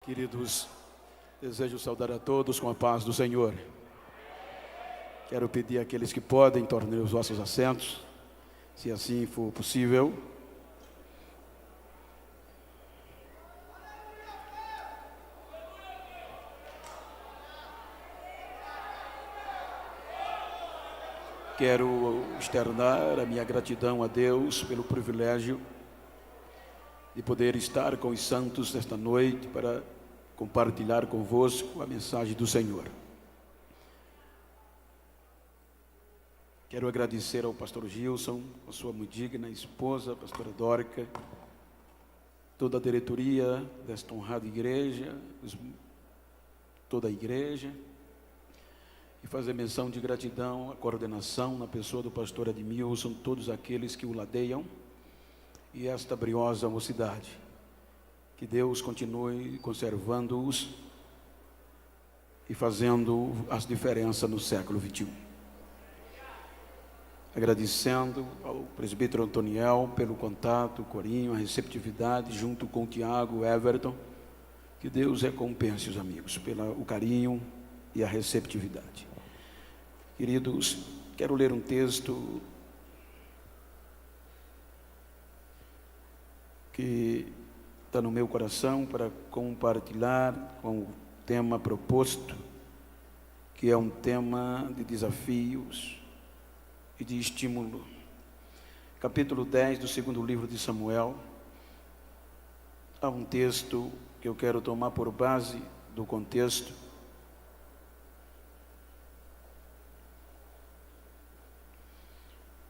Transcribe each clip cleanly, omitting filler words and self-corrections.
Queridos, desejo saudar a todos com a paz do Senhor. Quero pedir àqueles que podem, tornem os vossos assentos, se assim for possível. Quero externar a minha gratidão a Deus pelo privilégio de poder estar com os santos esta noite para compartilhar convosco a mensagem do Senhor. Quero agradecer ao pastor Gilson, a sua muito digna esposa, a pastora Dórica, toda a diretoria desta honrada igreja, toda a igreja, e fazer menção de gratidão à coordenação na pessoa do pastor Edmilson, todos aqueles que o ladeiam, e esta briosa mocidade. Que Deus continue conservando-os e fazendo as diferenças no século XXI. Agradecendo ao presbítero Antoniel pelo contato, o corinho, a receptividade, junto com o Tiago, o Everton. Que Deus recompense os amigos pelo carinho e a receptividade. Queridos, quero ler um texto que está no meu coração para compartilhar com o tema proposto, que é um tema de desafios e de estímulo. Capítulo 10 do segundo livro de Samuel. Há um texto que eu quero tomar por base do contexto.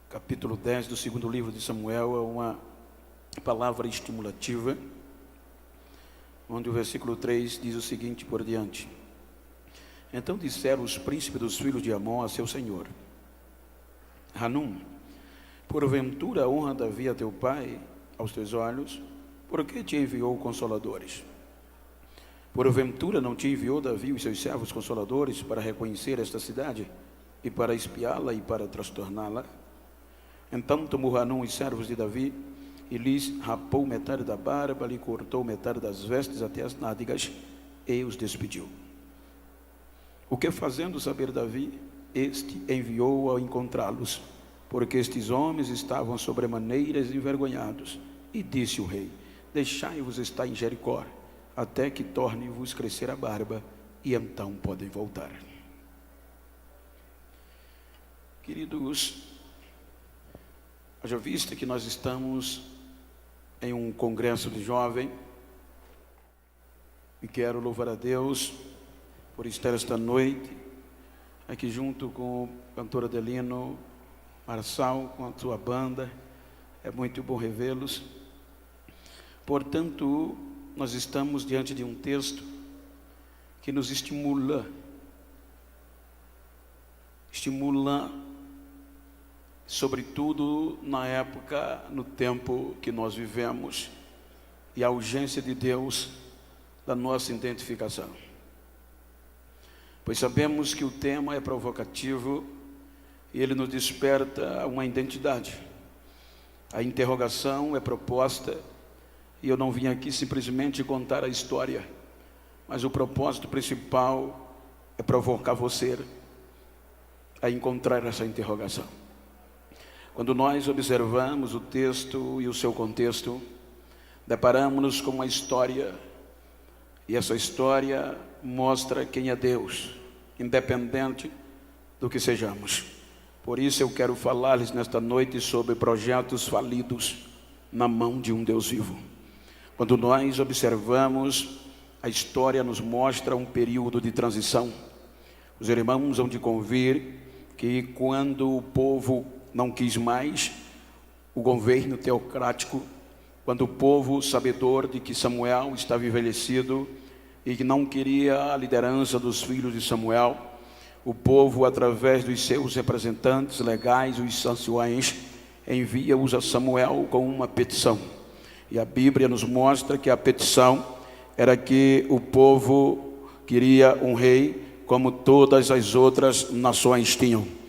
Capítulo 10 do segundo livro de Samuel é uma palavra estimulativa, onde o versículo 3 diz o seguinte por diante: Então disseram os príncipes dos filhos de Amon a seu senhor: Hanum, porventura honra Davi a teu pai aos teus olhos? Por que te enviou consoladores? Porventura não te enviou Davi os seus servos consoladores para reconhecer esta cidade, e para espiá-la e para transtorná-la? Então tomou Hanum os servos de Davi, e lhes rapou metade da barba, lhe cortou metade das vestes até as nádegas, e os despediu. O que fazendo saber Davi, este enviou a encontrá-los, porque estes homens estavam sobremaneiras envergonhados. E disse o rei: Deixai-vos estar em Jericó, até que torne-vos crescer a barba, e então podem voltar. Queridos, haja vista que nós estamos em um congresso de jovem, e quero louvar a Deus por estar esta noite aqui junto com o cantor Adelino Marçal, com a sua banda. É muito bom revê-los. Portanto, nós estamos diante de um texto que nos estimula sobretudo na época, no tempo que nós vivemos, e a urgência de Deus da nossa identificação. Pois sabemos que o tema é provocativo e ele nos desperta uma identidade. A interrogação é proposta, e eu não vim aqui simplesmente contar a história, mas o propósito principal é provocar você a encontrar essa interrogação. Quando nós observamos o texto e o seu contexto, deparamos-nos com uma história, e essa história mostra quem é Deus, independente do que sejamos. Por isso eu quero falar-lhes nesta noite sobre projetos falidos na mão de um Deus vivo. Quando nós observamos, a história nos mostra um período de transição. Os irmãos vão de convir que quando o povo não quis mais o governo teocrático, quando o povo, sabedor de que Samuel estava envelhecido e que não queria a liderança dos filhos de Samuel, o povo, através dos seus representantes legais, os anciões, envia-os a Samuel com uma petição. E a Bíblia nos mostra que a petição era que o povo queria um rei como todas as outras nações tinham.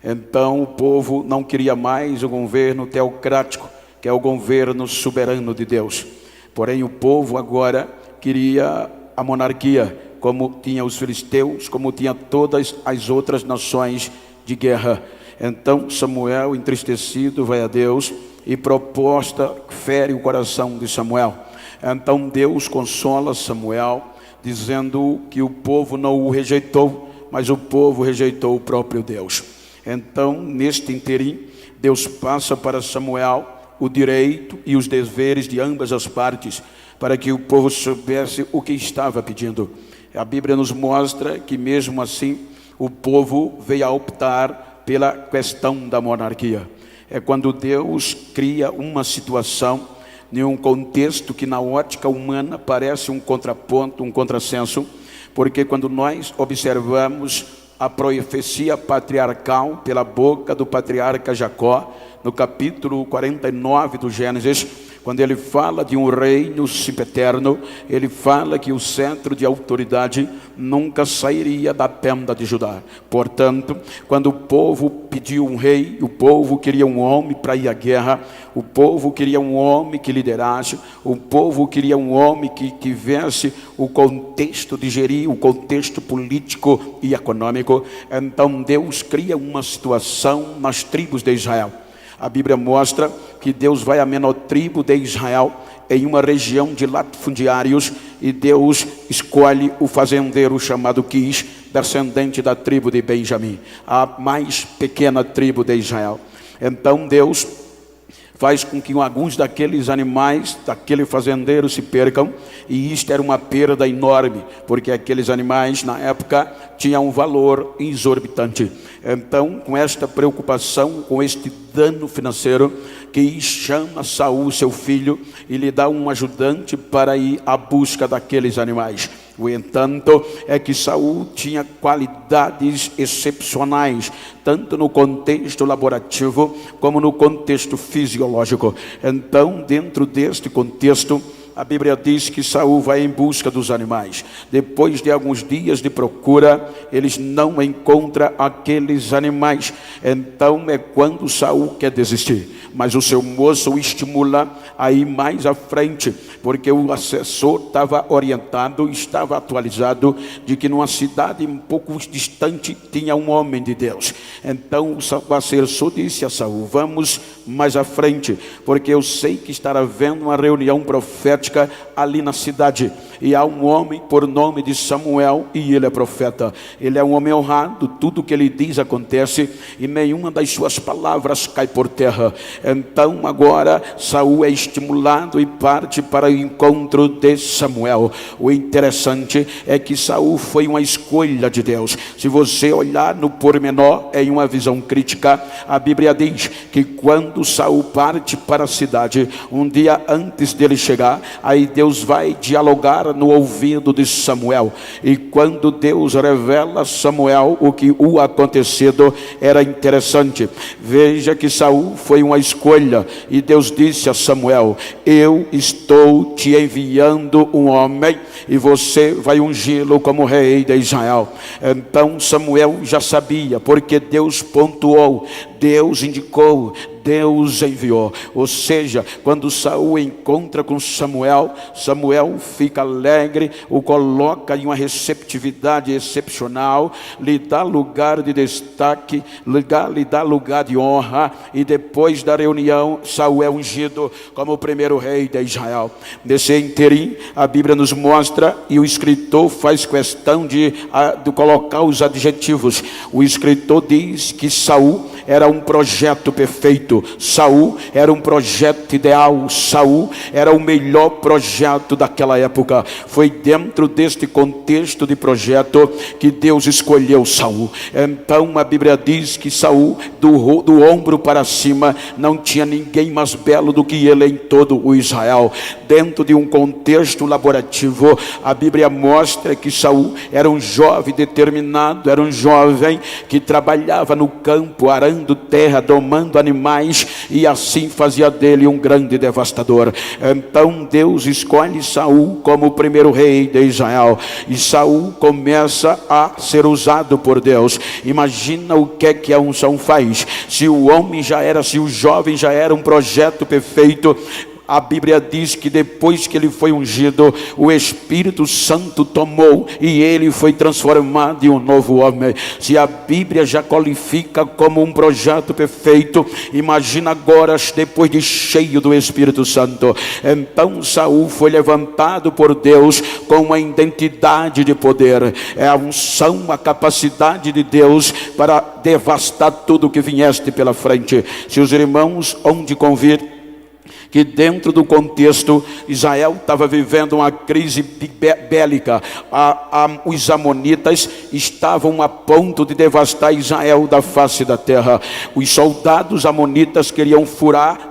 Então o povo não queria mais o governo teocrático, que é o governo soberano de Deus. Porém o povo agora queria a monarquia, como tinha os filisteus, como tinha todas as outras nações de guerra. Então Samuel, entristecido, vai a Deus e proposta fere o coração de Samuel. Então Deus consola Samuel, dizendo que o povo não o rejeitou, mas o povo rejeitou o próprio Deus. Então, neste interim, Deus passa para Samuel o direito e os deveres de ambas as partes, para que o povo soubesse o que estava pedindo. A Bíblia nos mostra que mesmo assim o povo veio a optar pela questão da monarquia. É quando Deus cria uma situação em um contexto que na ótica humana parece um contraponto, um contrassenso, porque quando nós observamos a profecia patriarcal pela boca do patriarca Jacó, no capítulo 49 do Gênesis, quando ele fala de um reino sempiterno, ele fala que o centro de autoridade nunca sairia da tenda de Judá. Portanto, quando o povo pediu um rei, o povo queria um homem para ir à guerra, o povo queria um homem que liderasse, o povo queria um homem que tivesse o contexto de gerir, o contexto político e econômico. Então Deus cria uma situação nas tribos de Israel. A Bíblia mostra que Deus vai à menor tribo de Israel, em uma região de latifundiários, e Deus escolhe o fazendeiro chamado Quis, descendente da tribo de Benjamim, a mais pequena tribo de Israel. Então Deus faz com que alguns daqueles animais, daquele fazendeiro se percam, e isto era uma perda enorme, porque aqueles animais na época tinham um valor exorbitante. Então, com esta preocupação, com este dano financeiro, que chama Saul, seu filho, e lhe dá um ajudante para ir à busca daqueles animais. O entanto, é que Saul tinha qualidades excepcionais, tanto no contexto laborativo, como no contexto fisiológico. Então, dentro deste contexto, a Bíblia diz que Saul vai em busca dos animais. Depois de alguns dias de procura, eles não encontram aqueles animais. Então é quando Saul quer desistir. Mas o seu moço o estimula a ir mais à frente, porque o assessor estava orientado, estava atualizado, de que numa cidade um pouco distante tinha um homem de Deus. Então o assessor disse a Saul: vamos mais à frente, porque eu sei que estará havendo uma reunião profética ali na cidade, e há um homem por nome de Samuel, e ele é profeta. Ele é um homem honrado, tudo que ele diz acontece, e nenhuma das suas palavras cai por terra. Então agora Saul é estimulado e parte para o encontro de Samuel. O interessante é que Saul foi uma escolha de Deus. Se você olhar no pormenor, em uma visão crítica, a Bíblia diz que quando Saul parte para a cidade, um dia antes dele chegar, aí Deus vai dialogar no ouvido de Samuel, e quando Deus revela a Samuel o que o acontecido, era interessante. Veja que Saul foi uma escolha, e Deus disse a Samuel: eu estou te enviando um homem, e você vai ungí-lo como rei de Israel. Então Samuel já sabia, porque Deus pontuou, Deus indicou, Deus enviou. Ou seja, quando Saul encontra com Samuel, Samuel fica alegre, o coloca em uma receptividade excepcional, lhe dá lugar de destaque, lhe dá lugar de honra, e depois da reunião, Saul é ungido como o primeiro rei de Israel. Nesse interim, a Bíblia nos mostra, e o escritor faz questão de colocar os adjetivos. O escritor diz que Saul era um projeto perfeito, Saul era um projeto ideal, Saul era o melhor projeto daquela época. Foi dentro deste contexto de projeto que Deus escolheu Saul. Então a Bíblia diz que Saul, do ombro para cima, não tinha ninguém mais belo do que ele em todo o Israel. Dentro de um contexto laborativo, a Bíblia mostra que Saul era um jovem determinado, era um jovem que trabalhava no campo, arando terra, domando animais, e assim fazia dele um grande devastador. Então Deus escolhe Saul como o primeiro rei de Israel, e Saul começa a ser usado por Deus. Imagina o que é que a unção faz. Se o jovem já era um projeto perfeito, a Bíblia diz que depois que ele foi ungido, o Espírito Santo tomou e ele foi transformado em um novo homem. Se a Bíblia já qualifica como um projeto perfeito, imagina agora depois de cheio do Espírito Santo. Então Saul foi levantado por Deus com uma identidade de poder. É a unção, a capacidade de Deus para devastar tudo que viesse pela frente. Se os irmãos hão de convir que dentro do contexto, Israel estava vivendo uma crise bélica. Os amonitas estavam a ponto de devastar Israel da face da terra. Os soldados amonitas queriam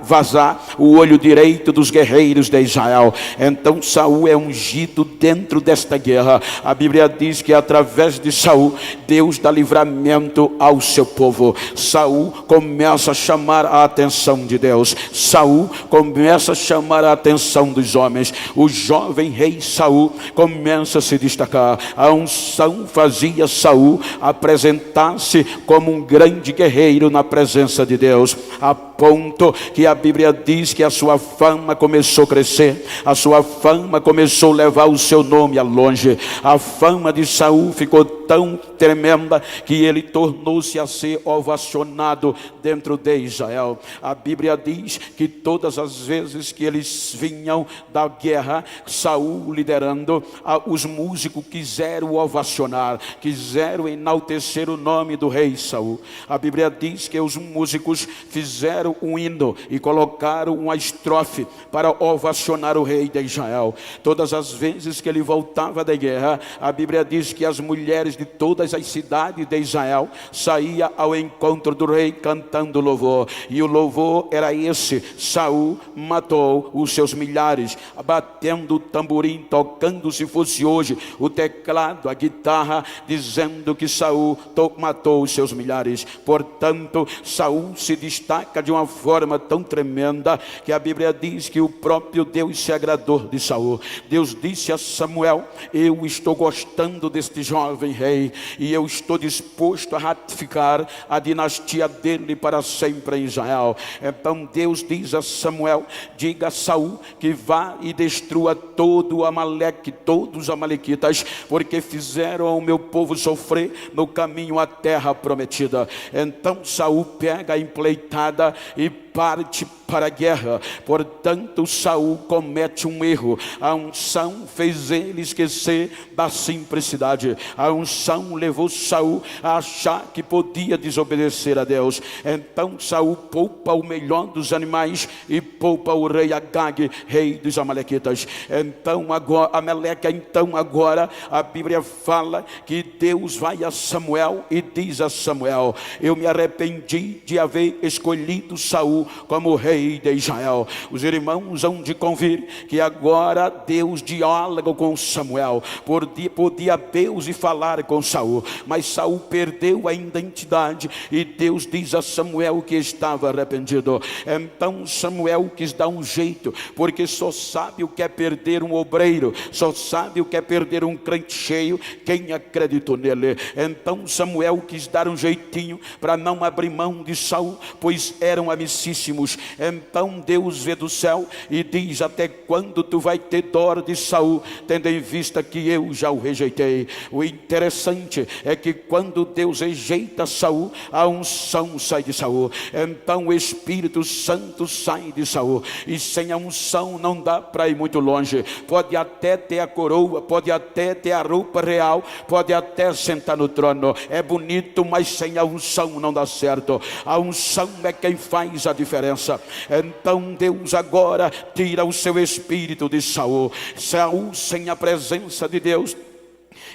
vazar o olho direito dos guerreiros de Israel. Então Saul é ungido dentro desta guerra. A Bíblia diz que através de Saul, Deus dá livramento ao seu povo. Saul começa a chamar a atenção de Deus. Saul começa a chamar a atenção dos homens. O jovem rei Saul começa a se destacar. A unção fazia Saul apresentar-se como um grande guerreiro na presença de Deus, a ponto que a Bíblia diz que a sua fama começou a crescer, a sua fama começou a levar o seu nome a longe. A fama de Saul ficou tão tremenda que ele tornou-se a ser ovacionado dentro de Israel. A Bíblia diz que todas as vezes que eles vinham da guerra, Saul liderando, os músicos quiseram ovacionar, quiseram enaltecer o nome do rei Saul. A Bíblia diz que os músicos fizeram um hino e colocaram uma estrofe para ovacionar o rei de Israel. Todas as vezes que ele voltava da guerra, a Bíblia diz que as mulheres de todas as cidades de Israel saíam ao encontro do rei cantando louvor, e o louvor era esse: Saul matou os seus milhares, batendo o tamborim, tocando, se fosse hoje, o teclado, a guitarra, dizendo que Saul matou os seus milhares. Portanto, Saul se destaca de uma forma tão tremenda que a Bíblia diz que o próprio Deus se agradou de Saul. Deus disse a Samuel: eu estou gostando deste jovem rei e eu estou disposto a ratificar a dinastia dele para sempre em Israel. Então Deus diz a Samuel: diga a Saul que vá e destrua todo o Amaleque, todos os amalequitas, porque fizeram ao meu povo sofrer no caminho à terra prometida. Então Saul pega a empleitada e parte para a guerra. Portanto, Saul comete um erro. A unção fez ele esquecer da simplicidade. A unção levou Saul a achar que podia desobedecer a Deus. Então Saul poupa o melhor dos animais e poupa o rei Agag, rei dos amalequitas. Então agora a Bíblia fala que Deus vai a Samuel e diz a Samuel: eu me arrependi de haver escolhido Saul como rei de Israel. Os irmãos hão de convir que agora Deus dialoga com Samuel. Podia Deus ir falar com Saul, mas Saul perdeu a identidade e Deus diz a Samuel que estava arrependido. Então Samuel quis dar um jeito, porque só sabe o que é perder um obreiro, só sabe o que é perder um crente cheio quem acreditou nele. Então Samuel quis dar um jeitinho para não abrir mão de Saul, pois eram amicíssimos. Então Deus vê do céu e diz: até quando tu vai ter dó de Saul, tendo em vista que eu já o rejeitei? O interessante é que quando Deus rejeita Saul, a unção sai de Saul. Então o Espírito Santo sai de Saul, e sem a unção não dá para ir muito longe. Pode até ter a coroa, pode até ter a roupa real, pode até sentar no trono, é bonito, mas sem a unção não dá certo. A unção é quem faz a diferença. Então Deus agora tira o seu espírito de Saul. Saul, sem a presença de Deus,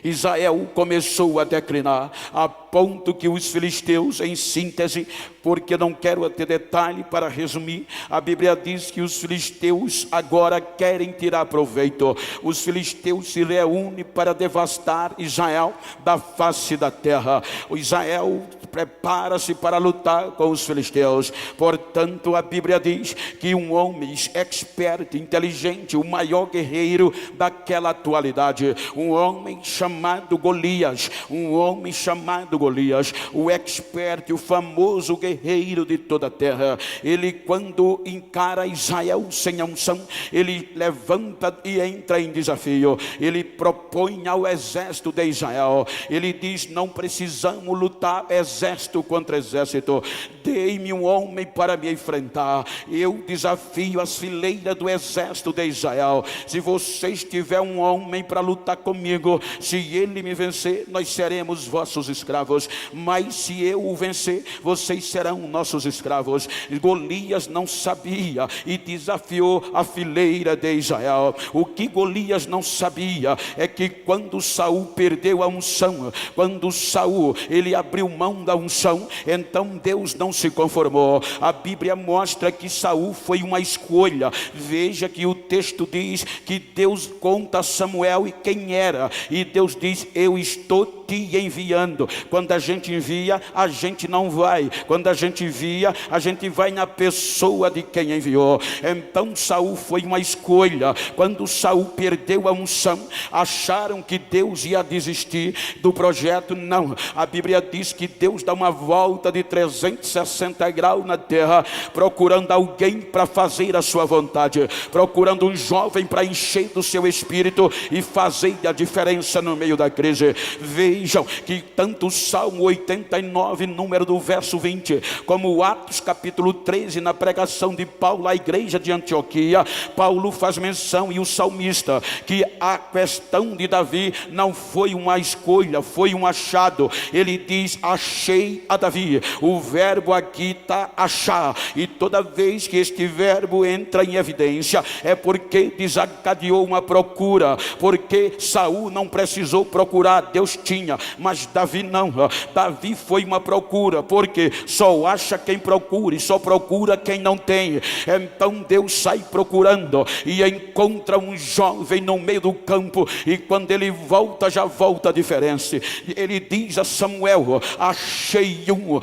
Israel começou a declinar, a ponto que os filisteus, em síntese, porque não quero ter detalhe para resumir, a Bíblia diz que os filisteus agora querem tirar proveito. Os filisteus se reúnem para devastar Israel da face da terra. O Israel prepara-se para lutar com os filisteus. Portanto, a Bíblia diz que um homem expert, inteligente, o maior guerreiro daquela atualidade, um homem chamado Golias, um homem chamado Golias, o expert, o famoso guerreiro de toda a terra. Ele, quando encara Israel sem unção, ele levanta e entra em desafio. Ele propõe ao exército de Israel, ele diz: não precisamos lutar exército contra exército, dei-me um homem para me enfrentar. Eu desafio as fileiras do exército de Israel. Se vocês tiverem um homem para lutar comigo, se ele me vencer, nós seremos vossos escravos, mas se eu o vencer, vocês serão nossos escravos. Golias não sabia e desafiou a fileira de Israel. O que Golias não sabia é que quando Saul perdeu a unção, quando Saul ele abriu mão da unção, então Deus não se conformou. A Bíblia mostra que Saul foi uma escolha. Veja que o texto diz que Deus conta a Samuel e quem era, e Deus diz: eu estou te enviando. Quando a gente envia, a gente não vai. Quando a gente envia, a gente vai na pessoa de quem enviou. Então Saul foi uma escolha. Quando Saul perdeu a unção, acharam que Deus ia desistir do projeto. Não, a Bíblia diz que Deus dá uma volta de 360 graus na terra, procurando alguém para fazer a sua vontade, procurando um jovem para encher do seu espírito e fazer a diferença no meio da crise. Vejam que tanto o Salmo 89, número do verso 20, como o Atos capítulo 13, na pregação de Paulo à igreja de Antioquia, Paulo faz menção, e o salmista, que a questão de Davi não foi uma escolha, foi um achado. Ele diz: achei a Davi. O verbo aqui está achar, e toda vez que este verbo entra em evidência, é porque desencadeou uma procura, porque Saul não precisou procurar, Deus tinha, mas Davi não. Davi foi uma procura, porque só acha quem procura e só procura quem não tem. Então Deus sai procurando e encontra um jovem no meio do campo, e quando ele volta, já volta diferente. Ele diz a Samuel: achei um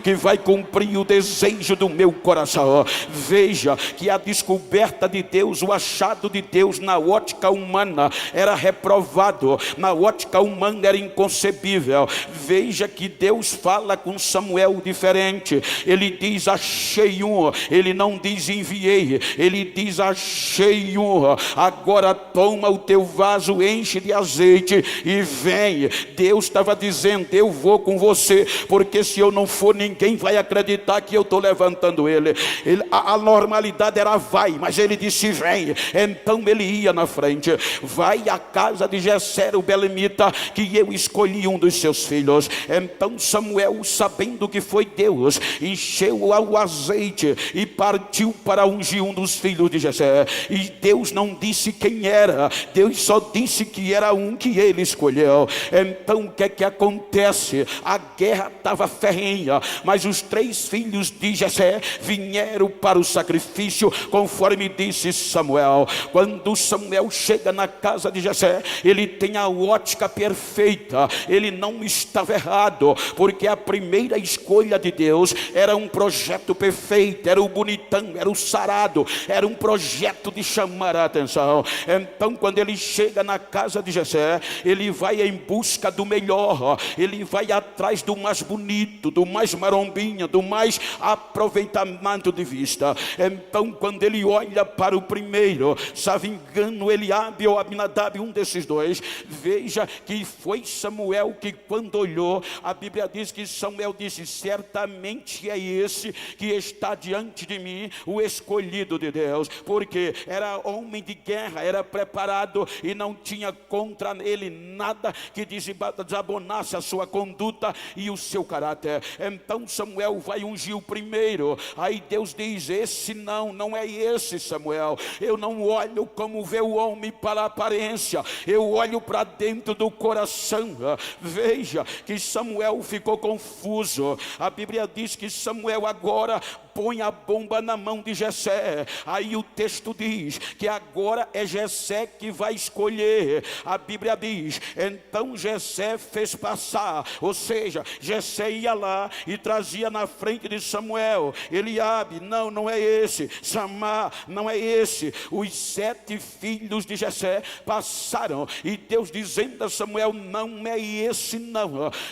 que vai cumprir o desejo do meu coração. Veja que a descoberta de Deus, o achado de Deus na ótica humana era reprovado, na ótica humana era inconcebível. Veja que Deus fala com Samuel diferente. Ele diz: achei um. Ele não diz enviei, ele diz: achei um. Agora toma o teu vaso, enche de azeite e vem. Deus estava dizendo: eu vou com você, porque se eu não for, ninguém vai acreditar que eu estou levantando ele. A normalidade era vai, mas ele disse vem. Então ele ia na frente. Vai à casa de Jessé o belemita, que eu escolhi um dos seus filhos. Então Samuel, sabendo que foi Deus, encheu o azeite e partiu para ungir um dos filhos de Jessé. E Deus não disse quem era, Deus só disse que era um que ele escolheu. Então o que é que acontece? A guerra estava ferrenha, mas os 3 filhos de Jessé vieram para o sacrifício, conforme disse Samuel. Quando Samuel chega na casa de Jessé, ele tem a ótica perfeita, ele não estava errado, porque a primeira escolha de Deus era um projeto perfeito, era o bonitão, era o sarado, era um projeto de chamar a atenção. Então quando ele chega na casa de Jessé, ele vai em busca do melhor, ele vai atrás do mais bonito, do mais marombinha, do mais aproveitamento de vista. Então quando ele olha para o primeiro, salvo engano, Eliabe ou Abinadab, um desses dois, veja que foi Samuel que, quando olhou, a Bíblia diz que Samuel disse: certamente é esse que está diante de mim, o escolhido de Deus, porque era homem de guerra, era preparado e não tinha contra ele nada que desabonasse a sua conduta e o seu caráter. Então Samuel vai ungir o primeiro. Aí Deus diz: esse não é esse, Samuel. Eu não olho como vê o homem para a aparência, eu olho para dentro do coração. Veja que Samuel ficou confuso. A Bíblia diz que Samuel agora põe a bomba na mão de Jessé. Aí o texto diz que agora é Jessé que vai escolher. A Bíblia diz, então Jessé fez passar, ou seja, Jessé ia lá e trazia na frente de Samuel, Eliabe, não é esse, Samar, não é esse. Os 7 filhos de Jessé passaram, e Deus dizendo a Samuel, não é esse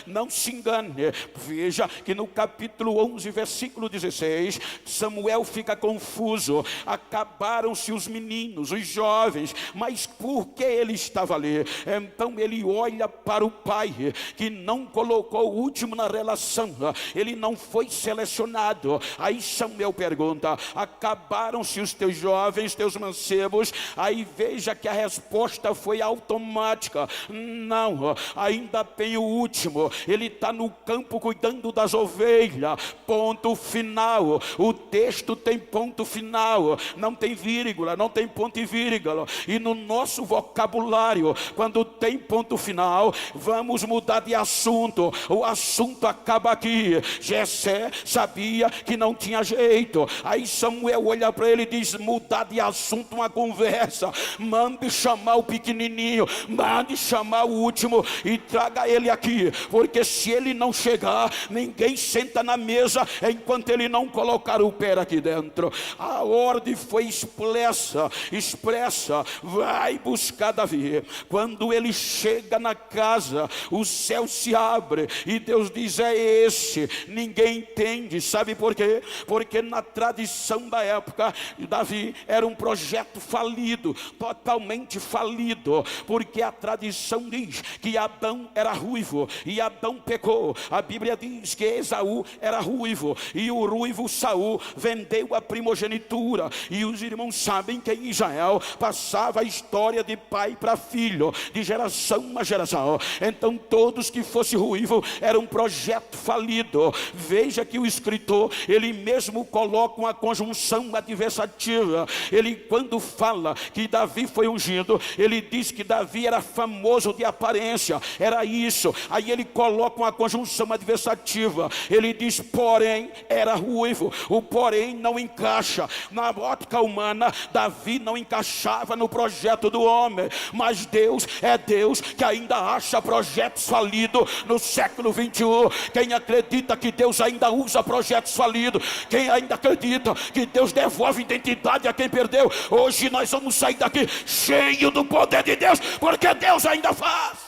não se engane. Veja que no capítulo 11, versículo 16, Samuel fica confuso. Acabaram-se os meninos, os jovens, mas por que ele estava ali? Então ele olha para o pai, que não colocou o último na relação, ele não foi selecionado. Aí Samuel pergunta, acabaram-se os teus jovens, teus mancebos? Aí veja que a resposta foi automática, não, ainda tem o último, ele está no campo cuidando das ovelhas, ponto final. O texto tem ponto final, não tem vírgula, não tem ponto e vírgula. E no nosso vocabulário, quando tem ponto final, vamos mudar de assunto, o assunto acaba aqui. Jessé sabia que não tinha jeito, aí Samuel olha para ele e diz, mudar de assunto uma conversa, mande chamar o pequenininho, mande chamar o último e traga ele aqui, porque se ele não chegar, ninguém senta na mesa enquanto ele não colocar o pé aqui dentro. A ordem foi expressa, vai buscar Davi. Quando ele chega na casa, o céu se abre e Deus diz, é esse. Ninguém entende, sabe por quê? Porque na tradição da época, Davi era um projeto falido, totalmente falido, porque a tradição diz que Adão era ruivo e Adão pecou. A Bíblia diz que Esaú era ruivo e o ruivo Saul vendeu a primogenitura, e os irmãos sabem que em Israel passava a história de pai para filho, de geração a geração. Então todos que fosse ruivo era um projeto falido. Veja que o escritor, ele mesmo coloca uma conjunção adversativa. Ele, quando fala que Davi foi ungido, ele diz que Davi era famoso de aparência, era isso. Aí ele coloca uma conjunção adversativa, ele diz, porém era ruivo. O porém não encaixa na ótica humana. Davi não encaixava no projeto do homem, mas Deus é Deus que ainda acha projetos falidos no século 21. Quem acredita que Deus ainda usa projetos falidos, quem ainda acredita que Deus devolve identidade a quem perdeu, hoje nós vamos sair daqui cheio do poder de Deus, porque Deus ainda faz.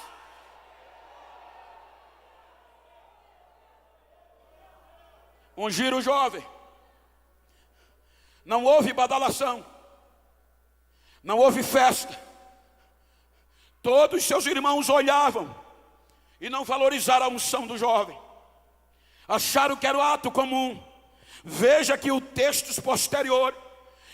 Ungir o jovem, não houve badalação, não houve festa. Todos seus irmãos olhavam e não valorizaram a unção do jovem, acharam que era o ato comum. Veja que o texto posterior,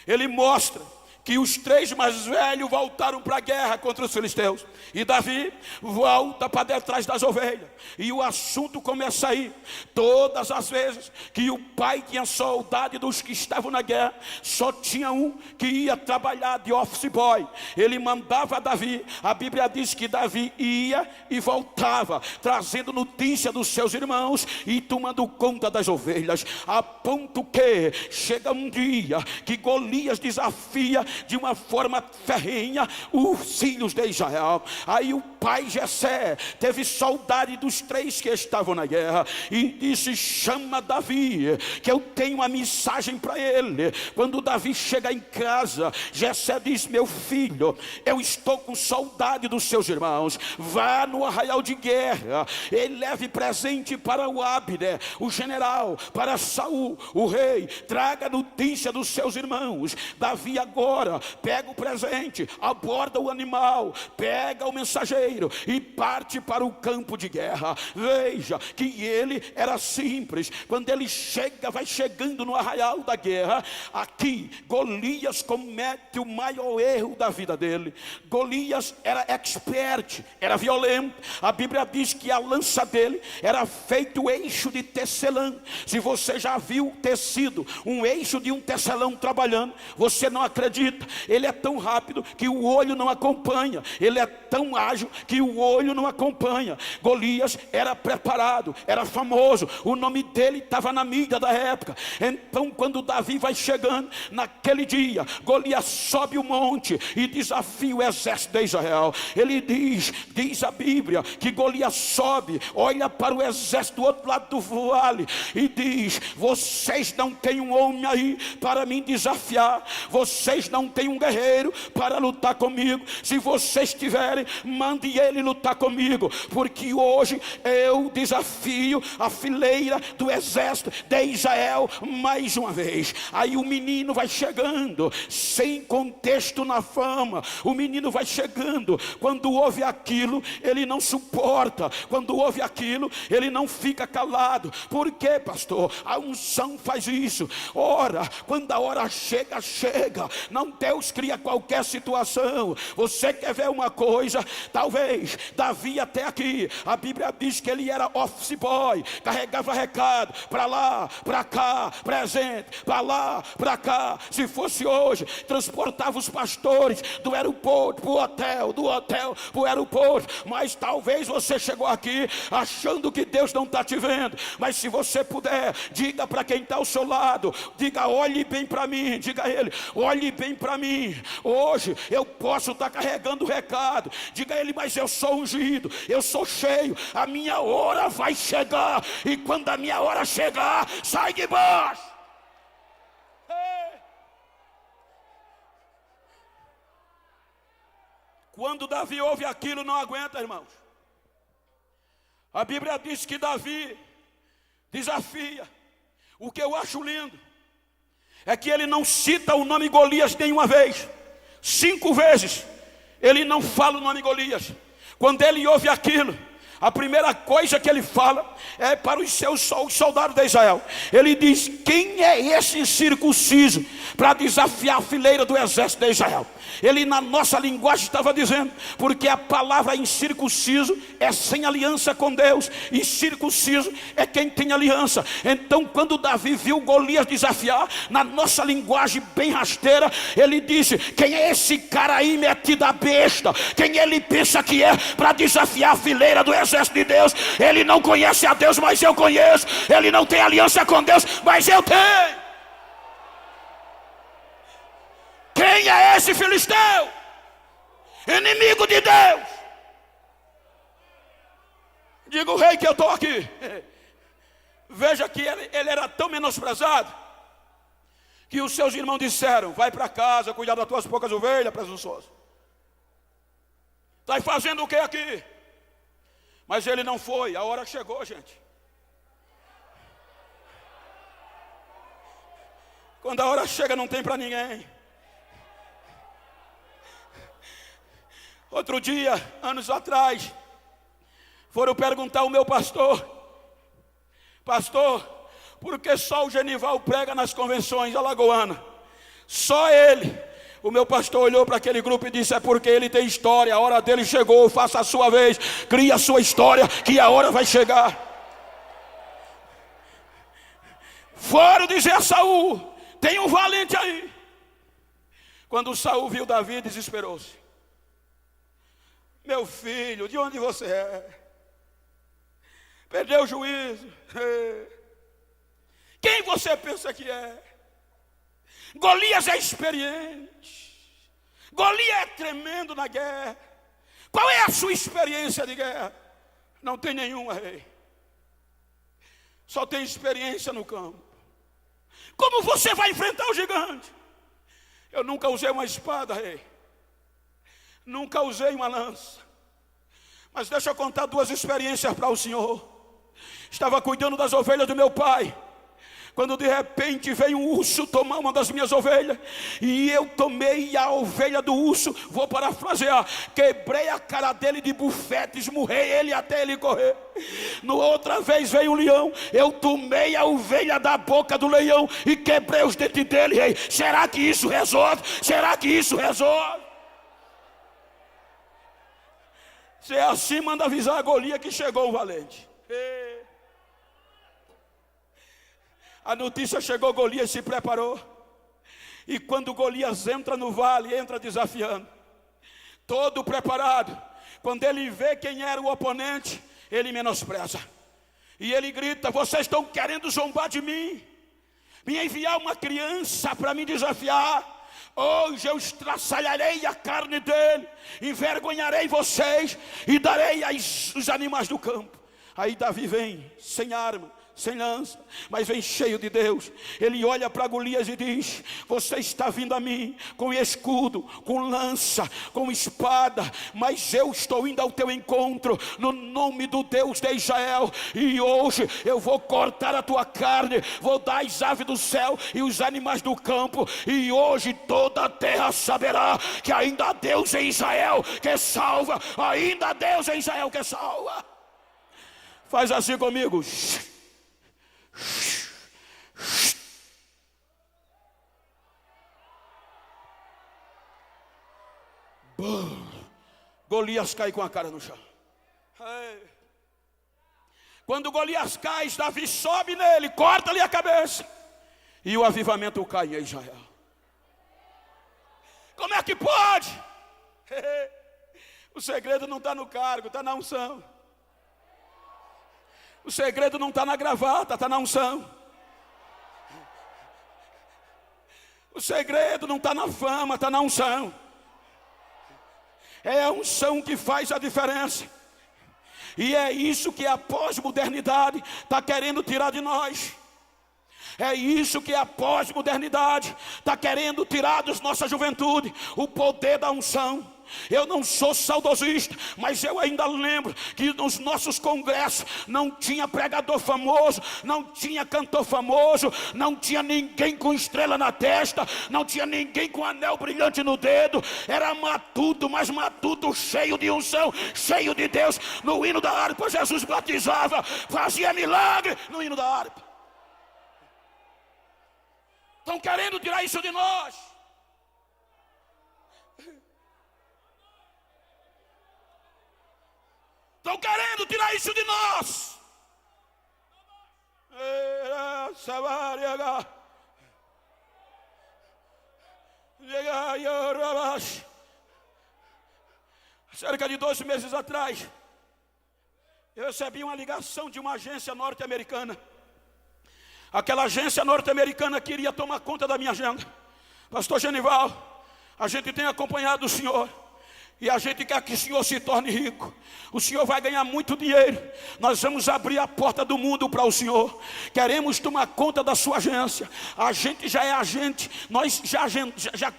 ele mostra que os 3 mais velhos voltaram para a guerra contra os filisteus, e Davi volta para detrás das ovelhas, e o assunto começa aí. Todas as vezes que o pai tinha saudade dos que estavam na guerra, só tinha um que ia trabalhar de office boy, ele mandava Davi. A Bíblia diz que Davi ia e voltava, trazendo notícia dos seus irmãos e tomando conta das ovelhas, a ponto que chega um dia que Golias desafia de uma forma ferrenha os filhos de Israel. Aí o pai Jessé teve saudade dos 3 que estavam na guerra e disse, chama Davi, que eu tenho uma mensagem para ele. Quando Davi chega em casa, Jessé diz, meu filho, eu estou com saudade dos seus irmãos, vá no arraial de guerra e leve presente para o Abner, o general, para Saul, o rei, traga notícia dos seus irmãos. Davi agora pega o presente, aborda o animal, pega o mensageiro e parte para o campo de guerra. Veja que ele era simples. Quando ele chega, vai chegando no arraial da guerra, aqui Golias comete o maior erro da vida dele. Golias era expert, era violento. A Bíblia diz que a lança dele era feito eixo de tecelã. Se você já viu tecido, um eixo de um tecelão trabalhando, você não acredita. Ele é tão rápido que o olho não acompanha, ele é tão ágil que o olho não acompanha. Golias era preparado, era famoso, o nome dele estava na mídia da época. Então quando Davi vai chegando, naquele dia, Golias sobe o monte e desafia o exército de Israel. Ele diz a Bíblia, que Golias sobe, olha para o exército do outro lado do vale e diz: vocês não têm um homem aí para me desafiar, vocês não têm um guerreiro para lutar comigo. Se vocês tiverem, mande ele lutar comigo, porque hoje eu desafio a fileira do exército de Israel mais uma vez. Aí o menino vai chegando, sem contexto na fama. O menino vai chegando, quando ouve aquilo, ele não suporta. Quando ouve aquilo, ele não fica calado. Por quê, pastor? A unção faz isso. Ora, quando a hora chega, chega. Não, Deus cria qualquer situação. Você quer ver uma coisa? Talvez Davi até aqui, a Bíblia diz que ele era office boy, carregava recado para lá, para cá, presente, para lá, para cá. Se fosse hoje, transportava os pastores do aeroporto para o hotel, do hotel para o aeroporto. Mas talvez você chegou aqui achando que Deus não está te vendo. Mas se você puder, diga para quem está ao seu lado, diga: olhe bem para mim. Diga a ele: olhe bem para mim. Hoje eu posso estar carregando o recado. Diga a ele: mas eu sou ungido, eu sou cheio, a minha hora vai chegar. E quando a minha hora chegar, sai de baixo. Quando Davi ouve aquilo, não aguenta, irmãos. A Bíblia diz que Davi desafia. O que eu acho lindo é que ele não cita o nome Golias nenhuma vez. 5 vezes ele não fala o nome Golias. Quando ele ouve aquilo, a primeira coisa que ele fala é para os seus soldados de Israel. Ele diz: quem é esse incircunciso para desafiar a fileira do exército de Israel? Ele, na nossa linguagem, estava dizendo, porque a palavra incircunciso é sem aliança com Deus, e circunciso é quem tem aliança. Então quando Davi viu Golias desafiar, na nossa linguagem bem rasteira, ele disse: quem é esse cara aí metido a besta? Quem ele pensa que é para desafiar a fileira do exército de Deus? Ele não conhece a Deus, mas eu conheço. Ele não tem aliança com Deus, mas eu tenho. Quem é esse filisteu? Inimigo de Deus. Diga o rei que eu estou aqui. Veja que ele era tão menosprezado, que os seus irmãos disseram: vai para casa, cuidar das tuas poucas ovelhas, presunçoso. Está fazendo o que aqui? Mas ele não foi, a hora chegou, gente. Quando a hora chega, não tem para ninguém. Outro dia, anos atrás, foram perguntar ao meu pastor: pastor, por que só o Genival prega nas convenções alagoanas? Só ele. O meu pastor olhou para aquele grupo e disse: é porque ele tem história, a hora dele chegou, faça a sua vez, crie a sua história, que a hora vai chegar. Foram dizer a Saul: tem um valente aí. Quando Saul viu Davi, desesperou-se: meu filho, de onde você é? Perdeu o juízo. Quem você pensa que é? Golias é experiente. Golias é tremendo na guerra. Qual é a sua experiência de guerra? Não tem nenhuma, rei. Só tem experiência no campo. Como você vai enfrentar o gigante? Eu nunca usei uma espada, rei. Nunca usei uma lança. Mas deixa eu contar 2 experiências para o senhor. Estava cuidando das ovelhas do meu pai, quando de repente veio um urso tomar uma das minhas ovelhas. E eu tomei a ovelha do urso, vou parafrasear, quebrei a cara dele de bufete, esmurrei ele até ele correr. No outra vez veio um leão, eu tomei a ovelha da boca do leão e quebrei os dentes dele. Ei, será que isso resolve? Será que isso resolve? Se é assim, manda avisar a Golias que chegou o valente. A notícia chegou, Golias se preparou. E quando Golias entra no vale, entra desafiando, todo preparado, Quando ele vê quem era o oponente, ele menospreza. E ele grita: vocês estão querendo zombar de mim? Me enviar uma criança para me desafiar? Hoje eu estraçalharei a carne dele, envergonharei vocês e darei os animais do campo. Aí Davi vem sem arma, sem lança, mas vem cheio de Deus. Ele olha para Golias e diz: você está vindo a mim com escudo, com lança, com espada, mas eu estou indo ao teu encontro no nome do Deus de Israel. E hoje eu vou cortar a tua carne, vou dar as aves do céu e os animais do campo. E hoje toda a terra saberá que ainda há Deus em Israel que salva, ainda há Deus em Israel que salva. Faz assim comigo. Golias cai com a cara no chão. Quando Golias cai, Davi sobe nele, corta-lhe a cabeça, e o avivamento cai em Israel. Como é que pode? O segredo não está no cargo, está na unção. O segredo não está na gravata, está na unção. O segredo não está na fama, está na unção. É a unção que faz a diferença. E é isso que a pós-modernidade está querendo tirar de nós. É isso que a pós-modernidade está querendo tirar da nossa juventude. O poder da unção. Eu não sou saudosista, mas eu ainda lembro que nos nossos congressos não tinha pregador famoso, não tinha cantor famoso, não tinha ninguém com estrela na testa, não tinha ninguém com anel brilhante no dedo. Era matuto, mas matuto cheio de unção, cheio de Deus. No hino da harpa Jesus batizava, fazia milagre no hino da harpa. Estão querendo tirar isso de nós. Estão querendo tirar isso de nós. Cerca de 2 meses atrás, eu recebi uma ligação de uma agência norte-americana. Aquela agência norte-americana queria tomar conta da minha agenda. Pastor Genival, a gente tem acompanhado o senhor e a gente quer que o senhor se torne rico. O senhor vai ganhar muito dinheiro. Nós vamos abrir a porta do mundo para o senhor. Queremos tomar conta da sua agência. A gente já é agente. Nós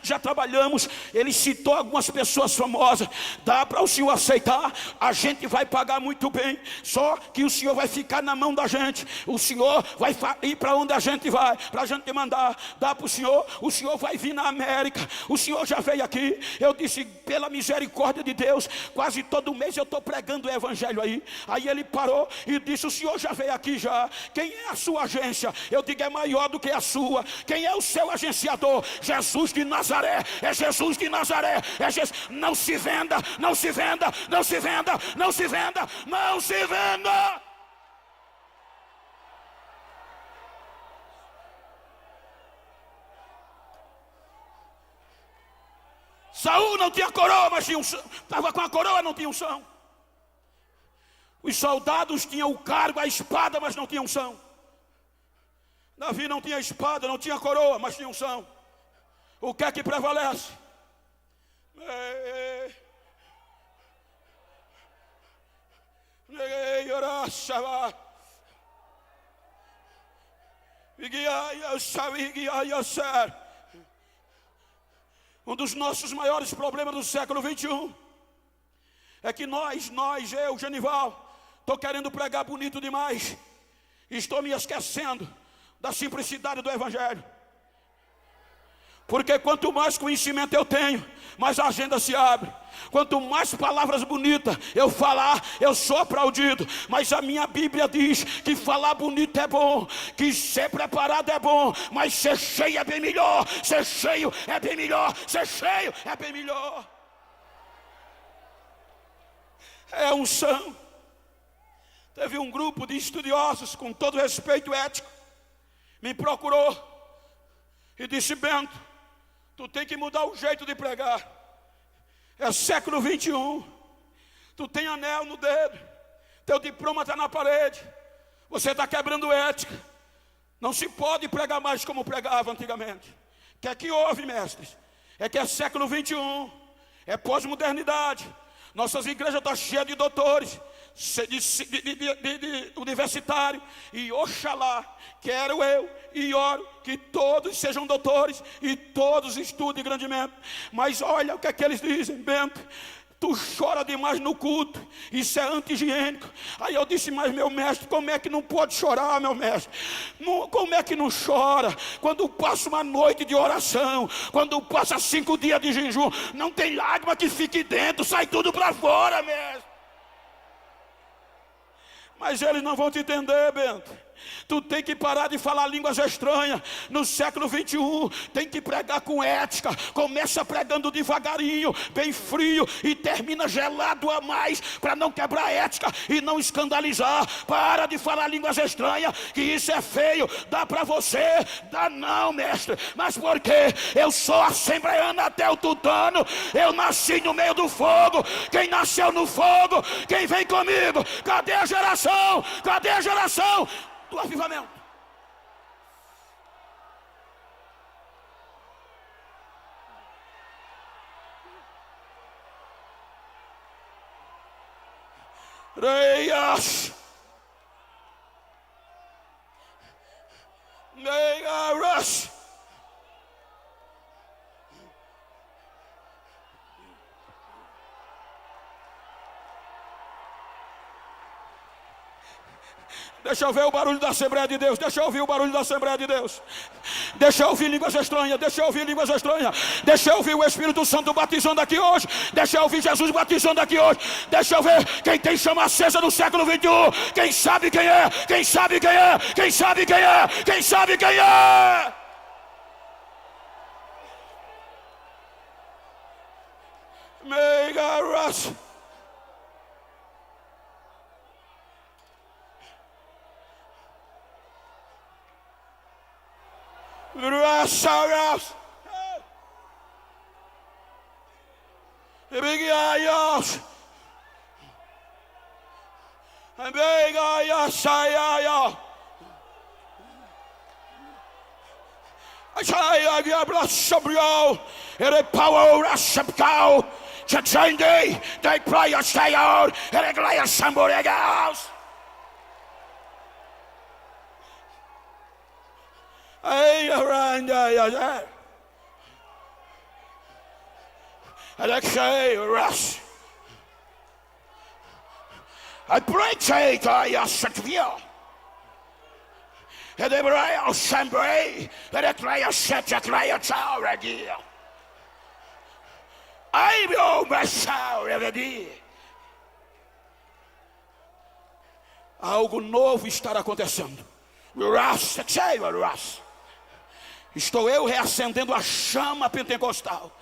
já trabalhamos. Ele citou algumas pessoas famosas. Dá para o senhor aceitar? A gente vai pagar muito bem. Só que o senhor vai ficar na mão da gente. O senhor vai ir para onde a gente vai, para a gente mandar. Dá para o senhor? O senhor vai vir na América. O senhor já veio aqui. Eu disse, pela misericórdia de Deus, quase todo mês eu estou pregando o evangelho aí. Aí ele parou e disse, o senhor já veio aqui já. Quem é a sua agência? Eu digo, é maior do que a sua. Quem é o seu agenciador? Jesus de Nazaré. É Jesus de Nazaré. É Jesus. Não se venda, não se venda, não se venda, não se venda, não se venda. Saul não tinha coroa, mas tinha unção. Estava com a coroa, não tinha unção. Os soldados tinham o cargo, a espada, mas não tinham unção. Davi não tinha espada, não tinha coroa, mas tinha unção. O que é que prevalece? Um dos nossos maiores problemas do século 21 é que eu, Genival, estou querendo pregar bonito demais. Estou me esquecendo da simplicidade do evangelho. Porque quanto mais conhecimento eu tenho, mais a agenda se abre. Quanto mais palavras bonitas eu falar, eu sou aplaudido. Mas a minha Bíblia diz que falar bonito é bom, que ser preparado é bom, mas ser cheio é bem melhor. Ser cheio é bem melhor. Ser cheio é bem melhor. É unção. Teve um grupo de estudiosos, com todo respeito ético, me procurou e disse, Bento, tu tem que mudar o jeito de pregar. É século 21. Tu tem anel no dedo, teu diploma está na parede, você está quebrando ética. Não se pode pregar mais como pregava antigamente. O que é que houve, mestres? É que é século 21, é pós-modernidade. Nossas igrejas estão cheias de doutores, de universitário. E oxalá, quero eu e oro que todos sejam doutores e todos estudem grandemente. Mas olha o que é que eles dizem, Bento. Tu chora demais no culto, isso é anti-higiênico. Aí eu disse, mas meu mestre, como é que não pode chorar, meu mestre? Como é que não chora? Quando passa uma noite de oração, quando passa 5 dias de jejum, não tem lágrima que fique dentro, sai tudo para fora, mestre. Mas eles não vão te entender, Bento. Tu tem que parar de falar línguas estranhas. No século 21, tem que pregar com ética. Começa pregando devagarinho, bem frio, e termina gelado a mais, para não quebrar a ética e não escandalizar. Para de falar línguas estranhas, que isso é feio. Dá para você? Dá não, mestre. Mas por quê? Eu sou assembleano até o tutano. Eu nasci no meio do fogo. Quem nasceu no fogo, quem vem comigo? Cadê a geração? Cadê a geração do avivamento? Reias, Neiras, deixa eu ver o barulho da Assembleia de Deus. Deixa eu ouvir o barulho da Assembleia de Deus. Deixa eu ouvir línguas estranhas. Deixa eu ouvir línguas estranhas. Deixa eu ouvir o Espírito Santo batizando aqui hoje. Deixa eu ouvir Jesus batizando aqui hoje. Deixa eu ver quem tem chama acesa no século 21. Quem sabe quem é? Quem sabe quem é? Quem sabe quem é? Quem sabe quem é? Mega Rush. Rush. Big ayos. Big ayos. I bless Sabriel. Ele power Rashabkau. Chachende. They play a stay out. Ele glaya Samboregas. Hey, around Alexei Rush. I break it, I set you. And they were assembly, and it lay a set at lay a tower again. I will my soul every day. Algo novo estará acontecendo. Rush, Rush. Estou eu reacendendo a chama pentecostal.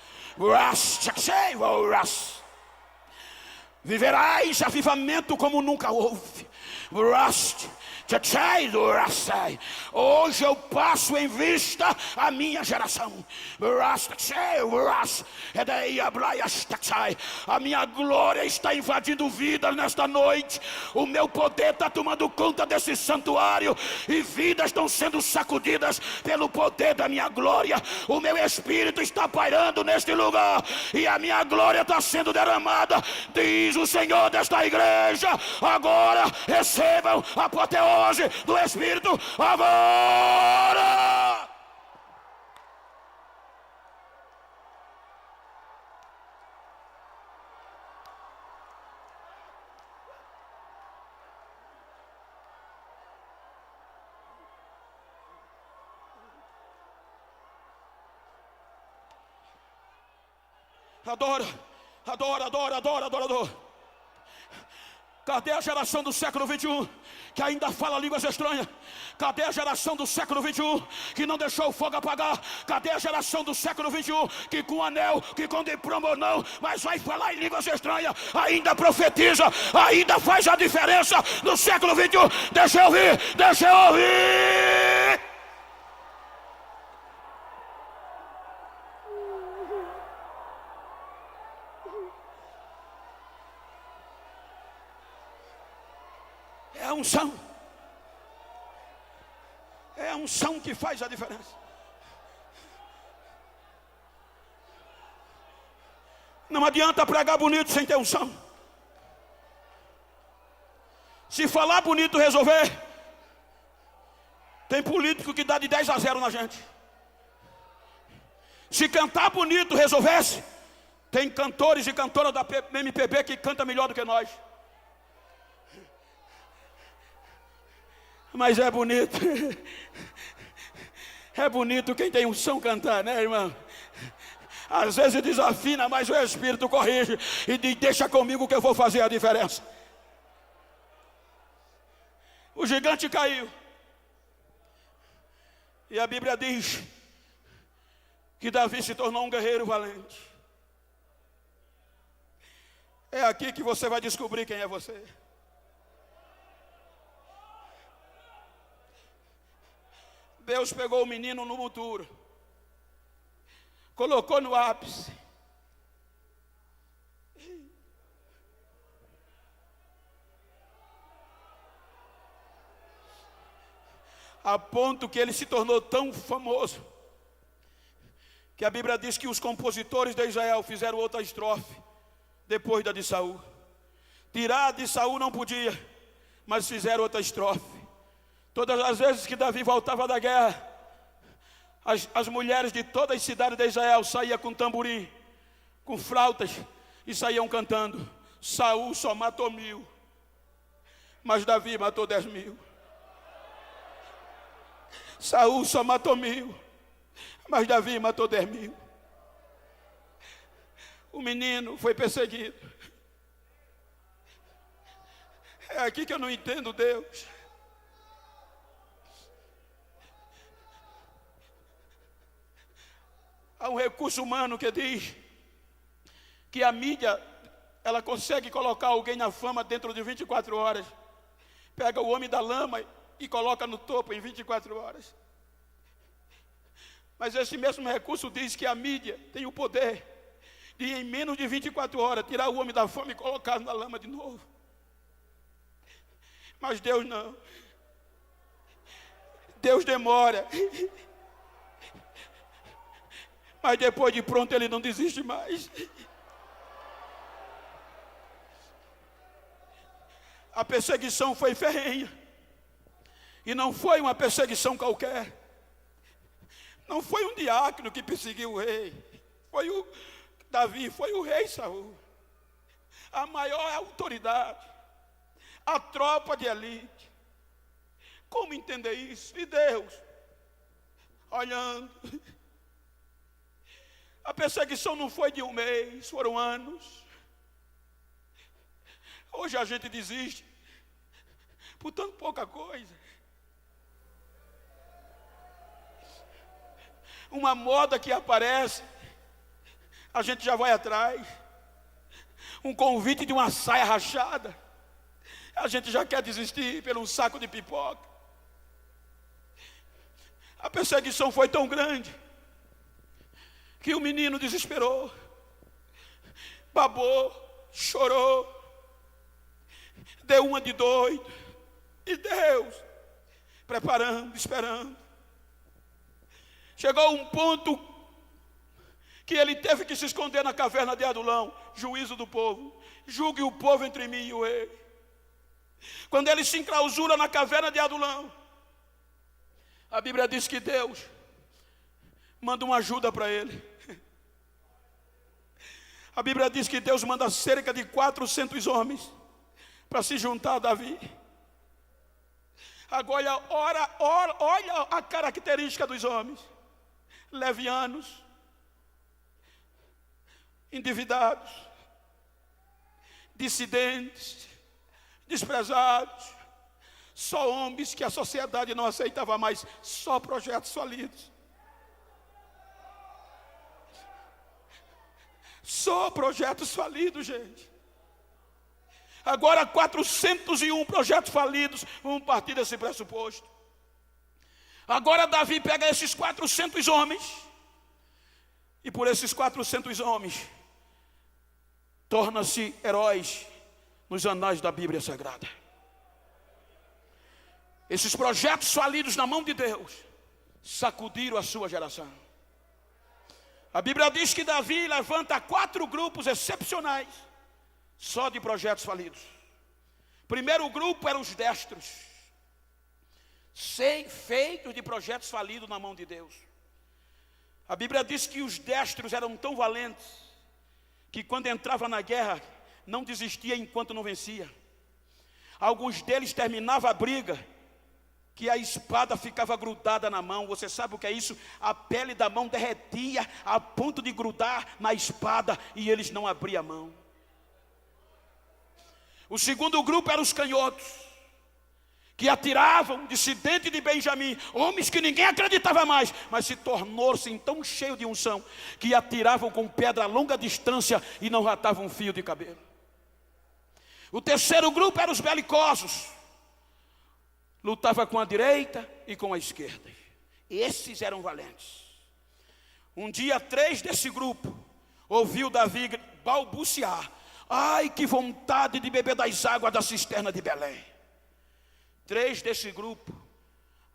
Viverás avivamento como nunca houve. Hoje eu passo em vista a minha geração. A minha glória está invadindo vidas nesta noite. O meu poder está tomando conta desse santuário, e vidas estão sendo sacudidas pelo poder da minha glória. O meu espírito está pairando neste lugar, e a minha glória está sendo derramada, diz o Senhor desta igreja. Agora recebam a apoteose do Espírito agora. Adora, adora, adora, adora, adora, adora. Cadê a geração do século 21 que ainda fala línguas estranhas? Cadê a geração do século 21 que não deixou o fogo apagar? Cadê a geração do século 21 que com anel, que com diploma ou não, mas vai falar em línguas estranhas, ainda profetiza, ainda faz a diferença no século 21? Deixa eu ouvir, deixa eu ouvir. É a unção. É a unção que faz a diferença. Não adianta pregar bonito sem ter unção. Se falar bonito resolver, tem político que dá de 10-0 na gente. Se cantar bonito resolvesse, tem cantores e cantoras da MPB que cantam melhor do que nós. Mas é bonito. É bonito quem tem unção cantar, né, irmão? Às vezes desafina, mas o Espírito corrige e diz: deixa comigo que eu vou fazer a diferença. O gigante caiu. E a Bíblia diz que Davi se tornou um guerreiro valente. É aqui que você vai descobrir quem é você. Deus pegou o menino no monturo, colocou no ápice. A ponto que ele se tornou tão famoso, que a Bíblia diz que os compositores de Israel fizeram outra estrofe, depois da de Saul. Tirar a de Saul não podia, mas fizeram outra estrofe. Todas as vezes que Davi voltava da guerra, as mulheres de todas as cidades de Israel saíam com tamborim, com flautas, e saíam cantando: Saul só matou 1000, mas Davi matou 10.000. Saul só matou 1000, mas Davi matou 10.000. O menino foi perseguido. É aqui que eu não entendo Deus. Há um recurso humano que diz que a mídia, ela consegue colocar alguém na fama dentro de 24 horas. Pega o homem da lama e coloca no topo em 24 horas. Mas esse mesmo recurso diz que a mídia tem o poder de, em menos de 24 horas, tirar o homem da fama e colocar na lama de novo. Mas Deus não. Deus demora. Mas depois de pronto ele não desiste mais. A perseguição foi ferrenha. E não foi uma perseguição qualquer. Não foi um diácono que perseguiu o rei. Foi o Davi, foi o rei Saul. A maior autoridade. A tropa de elite. Como entender isso? E Deus olhando. A perseguição não foi de um mês, foram anos. Hoje a gente desiste por tão pouca coisa. Uma moda que aparece, a gente já vai atrás. Um convite de uma saia rachada, a gente já quer desistir por um saco de pipoca. A perseguição foi tão grande que o menino desesperou, babou, chorou, deu uma de doido, e Deus preparando, esperando. Chegou um ponto que ele teve que se esconder na caverna de Adulão. Juízo do povo: julgue o povo entre mim e o rei. Quando ele se enclausura na caverna de Adulão, a Bíblia diz que Deus manda uma ajuda para ele. A Bíblia diz que Deus manda cerca de 400 homens para se juntar a Davi. Agora, olha a característica dos homens: levianos, endividados, dissidentes, desprezados, só homens que a sociedade não aceitava mais, só projetos falidos. Só projetos falidos, gente. Agora 401 projetos falidos vão partir desse pressuposto. Agora Davi pega esses 400 homens, e por esses 400 homens torna-se heróis nos anais da Bíblia Sagrada. Esses projetos falidos na mão de Deus sacudiram a sua geração. A Bíblia diz que Davi levanta 4 grupos excepcionais só de projetos falidos. Primeiro grupo eram os destros, feitos de projetos falidos na mão de Deus. A Bíblia diz que os destros eram tão valentes que quando entrava na guerra não desistia enquanto não vencia. Alguns deles terminavam a briga que a espada ficava grudada na mão. Você sabe o que é isso? A pele da mão derretia a ponto de grudar na espada e eles não abriam a mão. O segundo grupo eram os canhotos, que atiravam dissidente de Benjamim, homens que ninguém acreditava mais, mas se tornou-se tão cheio de unção, que atiravam com pedra a longa distância e não ratavam um fio de cabelo. O terceiro grupo eram os belicosos, lutava com a direita e com a esquerda. Esses eram valentes. Um dia 3 desse grupo ouviu Davi balbuciar: ai, que vontade de beber das águas da cisterna de Belém. 3 desse grupo,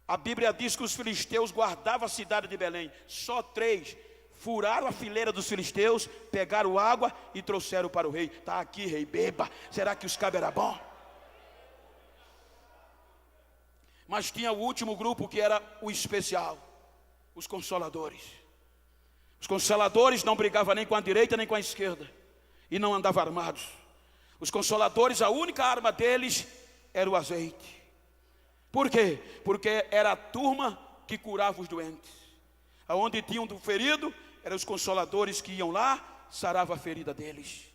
a Bíblia diz que os filisteus guardavam a cidade de Belém. Só 3 furaram a fileira dos filisteus, pegaram água e trouxeram para o rei. Está aqui, rei, beba. Será que os cabos era bom? Mas tinha o último grupo, que era o especial, os consoladores. Os consoladores não brigavam nem com a direita nem com a esquerda, e não andavam armados. Os consoladores, a única arma deles era o azeite. Por quê? Porque era a turma que curava os doentes. Aonde tinha um ferido, eram os consoladores que iam lá, saravam a ferida deles.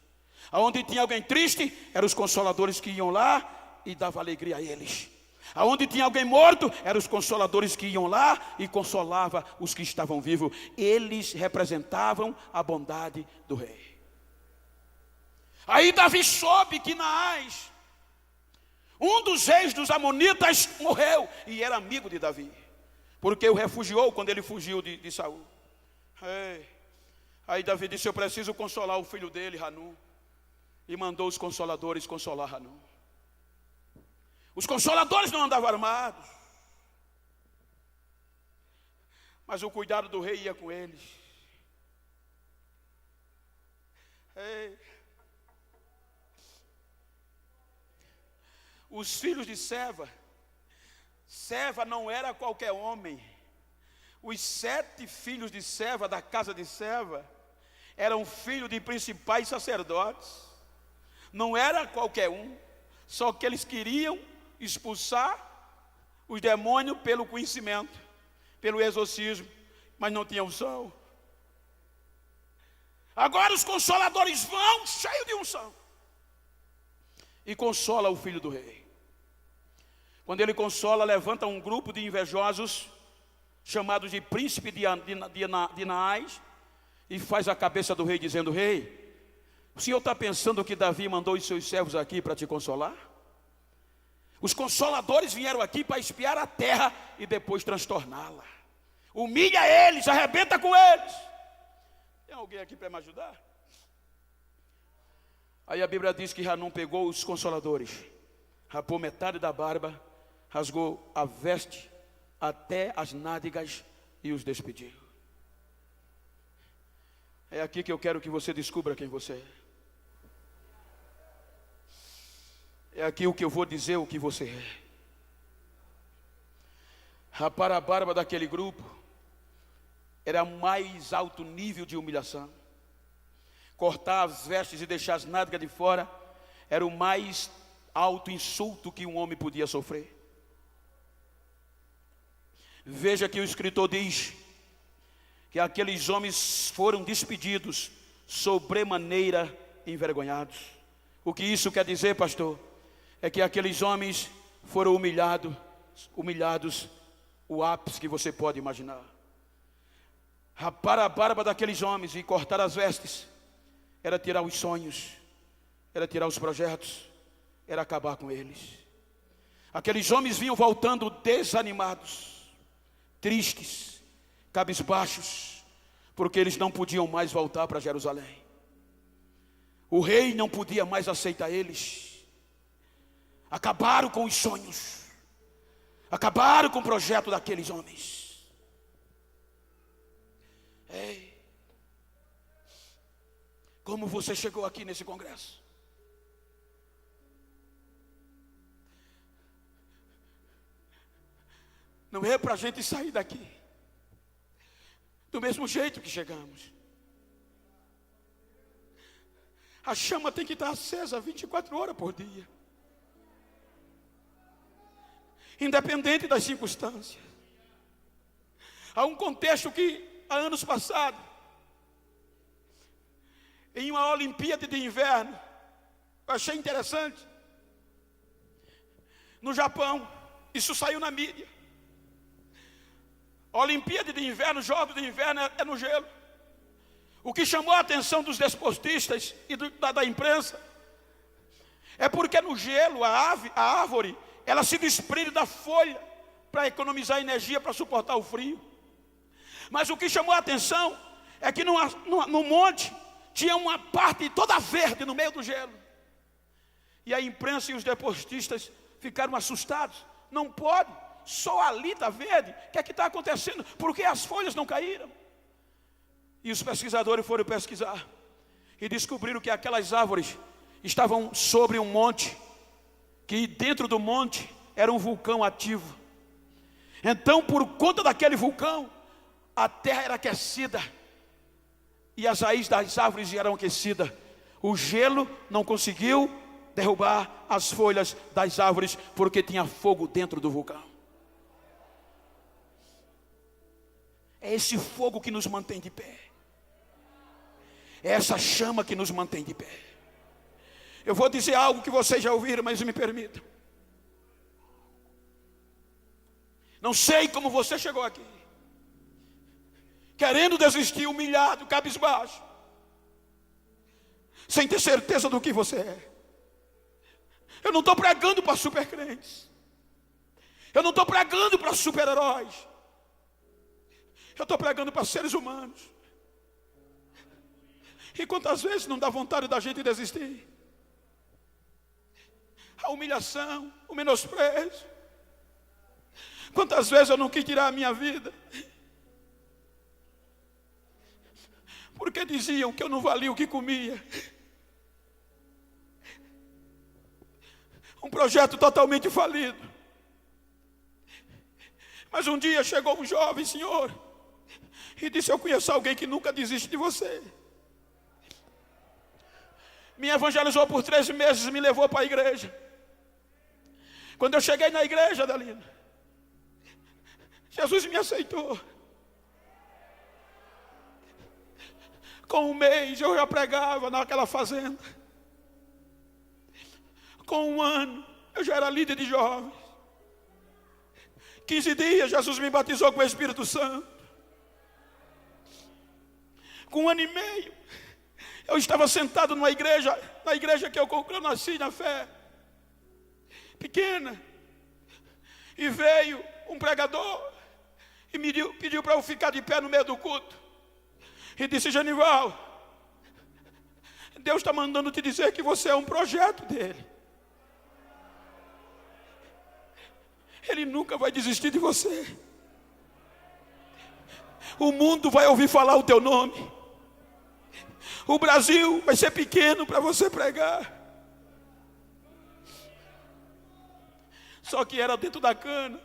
Aonde tinha alguém triste, eram os consoladores que iam lá e davam alegria a eles. Aonde tinha alguém morto, eram os consoladores que iam lá e consolavam os que estavam vivos. Eles representavam a bondade do rei. Aí Davi soube que Naás, um dos reis dos amonitas, morreu, e era amigo de Davi, porque o refugiou quando ele fugiu de Saul. Aí Davi disse: eu preciso consolar o filho dele, Hanun, e mandou os consoladores consolar Hanun. Os consoladores não andavam armados, mas o cuidado do rei ia com eles. Os filhos de Seva não era qualquer homem. Os 7 filhos de Seva, da casa de Seva, eram filhos de principais sacerdotes. Não era qualquer um, só que eles queriam expulsar os demônios pelo conhecimento, pelo exorcismo, mas não tinham unção. Agora os consoladores vão cheios de unção e consola o filho do rei. Quando ele consola, levanta um grupo de invejosos, chamados de príncipe de Naás, e faz a cabeça do rei, dizendo: rei, o senhor está pensando que Davi mandou os seus servos aqui para te consolar? Os consoladores vieram aqui para espiar a terra e depois transtorná-la. Humilha eles, arrebenta com eles. Tem alguém aqui para me ajudar? Aí a Bíblia diz que Hanun pegou os consoladores, rapou metade da barba, rasgou a veste até as nádegas e os despediu. É aqui que eu quero que você descubra quem você é. É aqui o que eu vou dizer o que você é. Rapar a barba daquele grupo era o mais alto nível de humilhação. Cortar as vestes e deixar as nádegas de fora era o mais alto insulto que um homem podia sofrer. Veja que o escritor diz que aqueles homens foram despedidos sobremaneira envergonhados. O que isso quer dizer, pastor? É que aqueles homens foram humilhados, o ápice que você pode imaginar. Rapar a barba daqueles homens e cortar as vestes era tirar os sonhos, era tirar os projetos, era acabar com eles. Aqueles homens vinham voltando desanimados, tristes, cabisbaixos, porque eles não podiam mais voltar para Jerusalém. O rei não podia mais aceitar eles. Acabaram com os sonhos, Acabaram com o projeto daqueles homens. Ei, como você chegou aqui nesse congresso? Não é para a gente sair daqui do mesmo jeito que chegamos. A chama tem que estar acesa 24 horas por dia, independente das circunstâncias. Há um contexto que, há anos passados, em uma Olimpíada de inverno, eu achei interessante, no Japão, isso saiu na mídia. A Olimpíada de inverno, Jogos de inverno é no gelo. O que chamou a atenção dos desportistas e da imprensa é porque no gelo a árvore, ela se desprende da folha para economizar energia, para suportar o frio. Mas o que chamou a atenção é que no monte tinha uma parte toda verde no meio do gelo. E a imprensa e os deportistas ficaram assustados. Não pode, só ali está verde. O que é que está acontecendo? Por que as folhas não caíram? E os pesquisadores foram pesquisar e descobriram que aquelas árvores estavam sobre um monte, que dentro do monte era um vulcão ativo. Então, por conta daquele vulcão, a terra era aquecida e as raízes das árvores eram aquecidas. O gelo não conseguiu derrubar as folhas das árvores, porque tinha fogo dentro do vulcão. É esse fogo que nos mantém de pé. É essa chama que nos mantém de pé. Eu vou dizer algo que vocês já ouviram, mas me permitam. Não sei como você chegou aqui, querendo desistir, humilhado, cabisbaixo, sem ter certeza do que você é. Eu não estou pregando para super crentes. Eu não estou pregando para super-heróis. Eu estou pregando para seres humanos. E quantas vezes não dá vontade da gente desistir? A humilhação, o menosprezo. Quantas vezes eu não quis tirar a minha vida, porque diziam que eu não valia o que comia. Um projeto totalmente falido. Mas um dia chegou um jovem senhor e disse: eu conheço alguém que nunca desiste de você. Me evangelizou por 13 meses e me levou para a igreja. Quando eu cheguei na igreja, Adelina, Jesus me aceitou. Com um mês eu já pregava naquela fazenda. Com um ano eu já era líder de jovens. 15 dias Jesus me batizou com o Espírito Santo. Com um ano e meio eu estava sentado na igreja que eu nasci na fé, pequena. E veio um pregador e me pediu para eu ficar de pé no meio do culto. E disse: Genival, Deus está mandando te dizer que você é um projeto dele. Ele nunca vai desistir de você. O mundo vai ouvir falar o teu nome. O Brasil vai ser pequeno para você pregar. Só que era dentro da cana.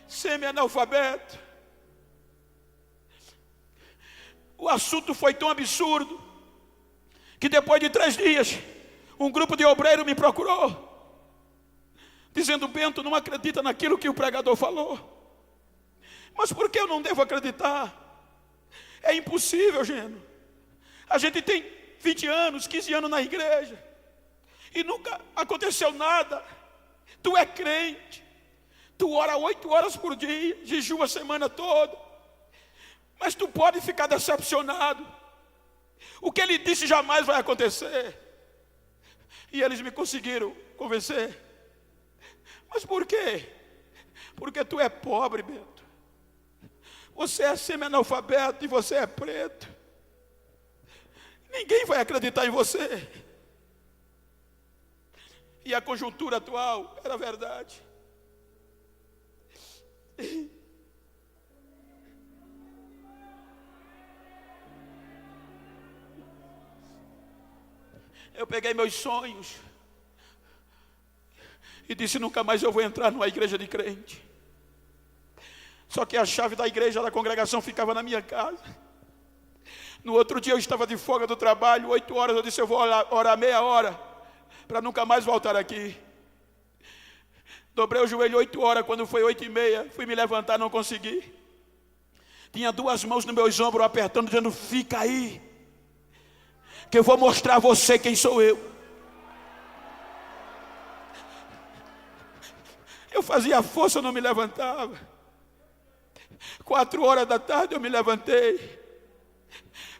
Semi-analfabeto. O assunto foi tão absurdo que depois de 3 dias um grupo de obreiros me procurou, dizendo: Bento, não acredita naquilo que o pregador falou. Mas por que eu não devo acreditar? É impossível, Geno. A gente tem 20 anos, 15 anos na igreja e nunca aconteceu nada. Tu é crente, tu ora 8 horas por dia, jejua a semana toda, mas tu pode ficar decepcionado. O que ele disse jamais vai acontecer. E eles me conseguiram convencer. Mas por quê? Porque tu é pobre, Bento. Você é semi-analfabeto e você é preto. Ninguém vai acreditar em você. E a conjuntura atual era verdade. Eu peguei meus sonhos e disse: nunca mais eu vou entrar numa igreja de crente. Só que a chave da igreja, da congregação, ficava na minha casa. No outro dia eu estava de folga do trabalho, 8 horas, eu disse: eu vou orar meia hora, para nunca mais voltar aqui. Dobrei o joelho 8 horas, quando foi 8h30, fui me levantar, não consegui. Tinha 2 mãos nos meus ombros apertando, dizendo: fica aí, que eu vou mostrar a você quem sou eu. Eu fazia força, eu não me levantava. 4 horas da tarde eu me levantei.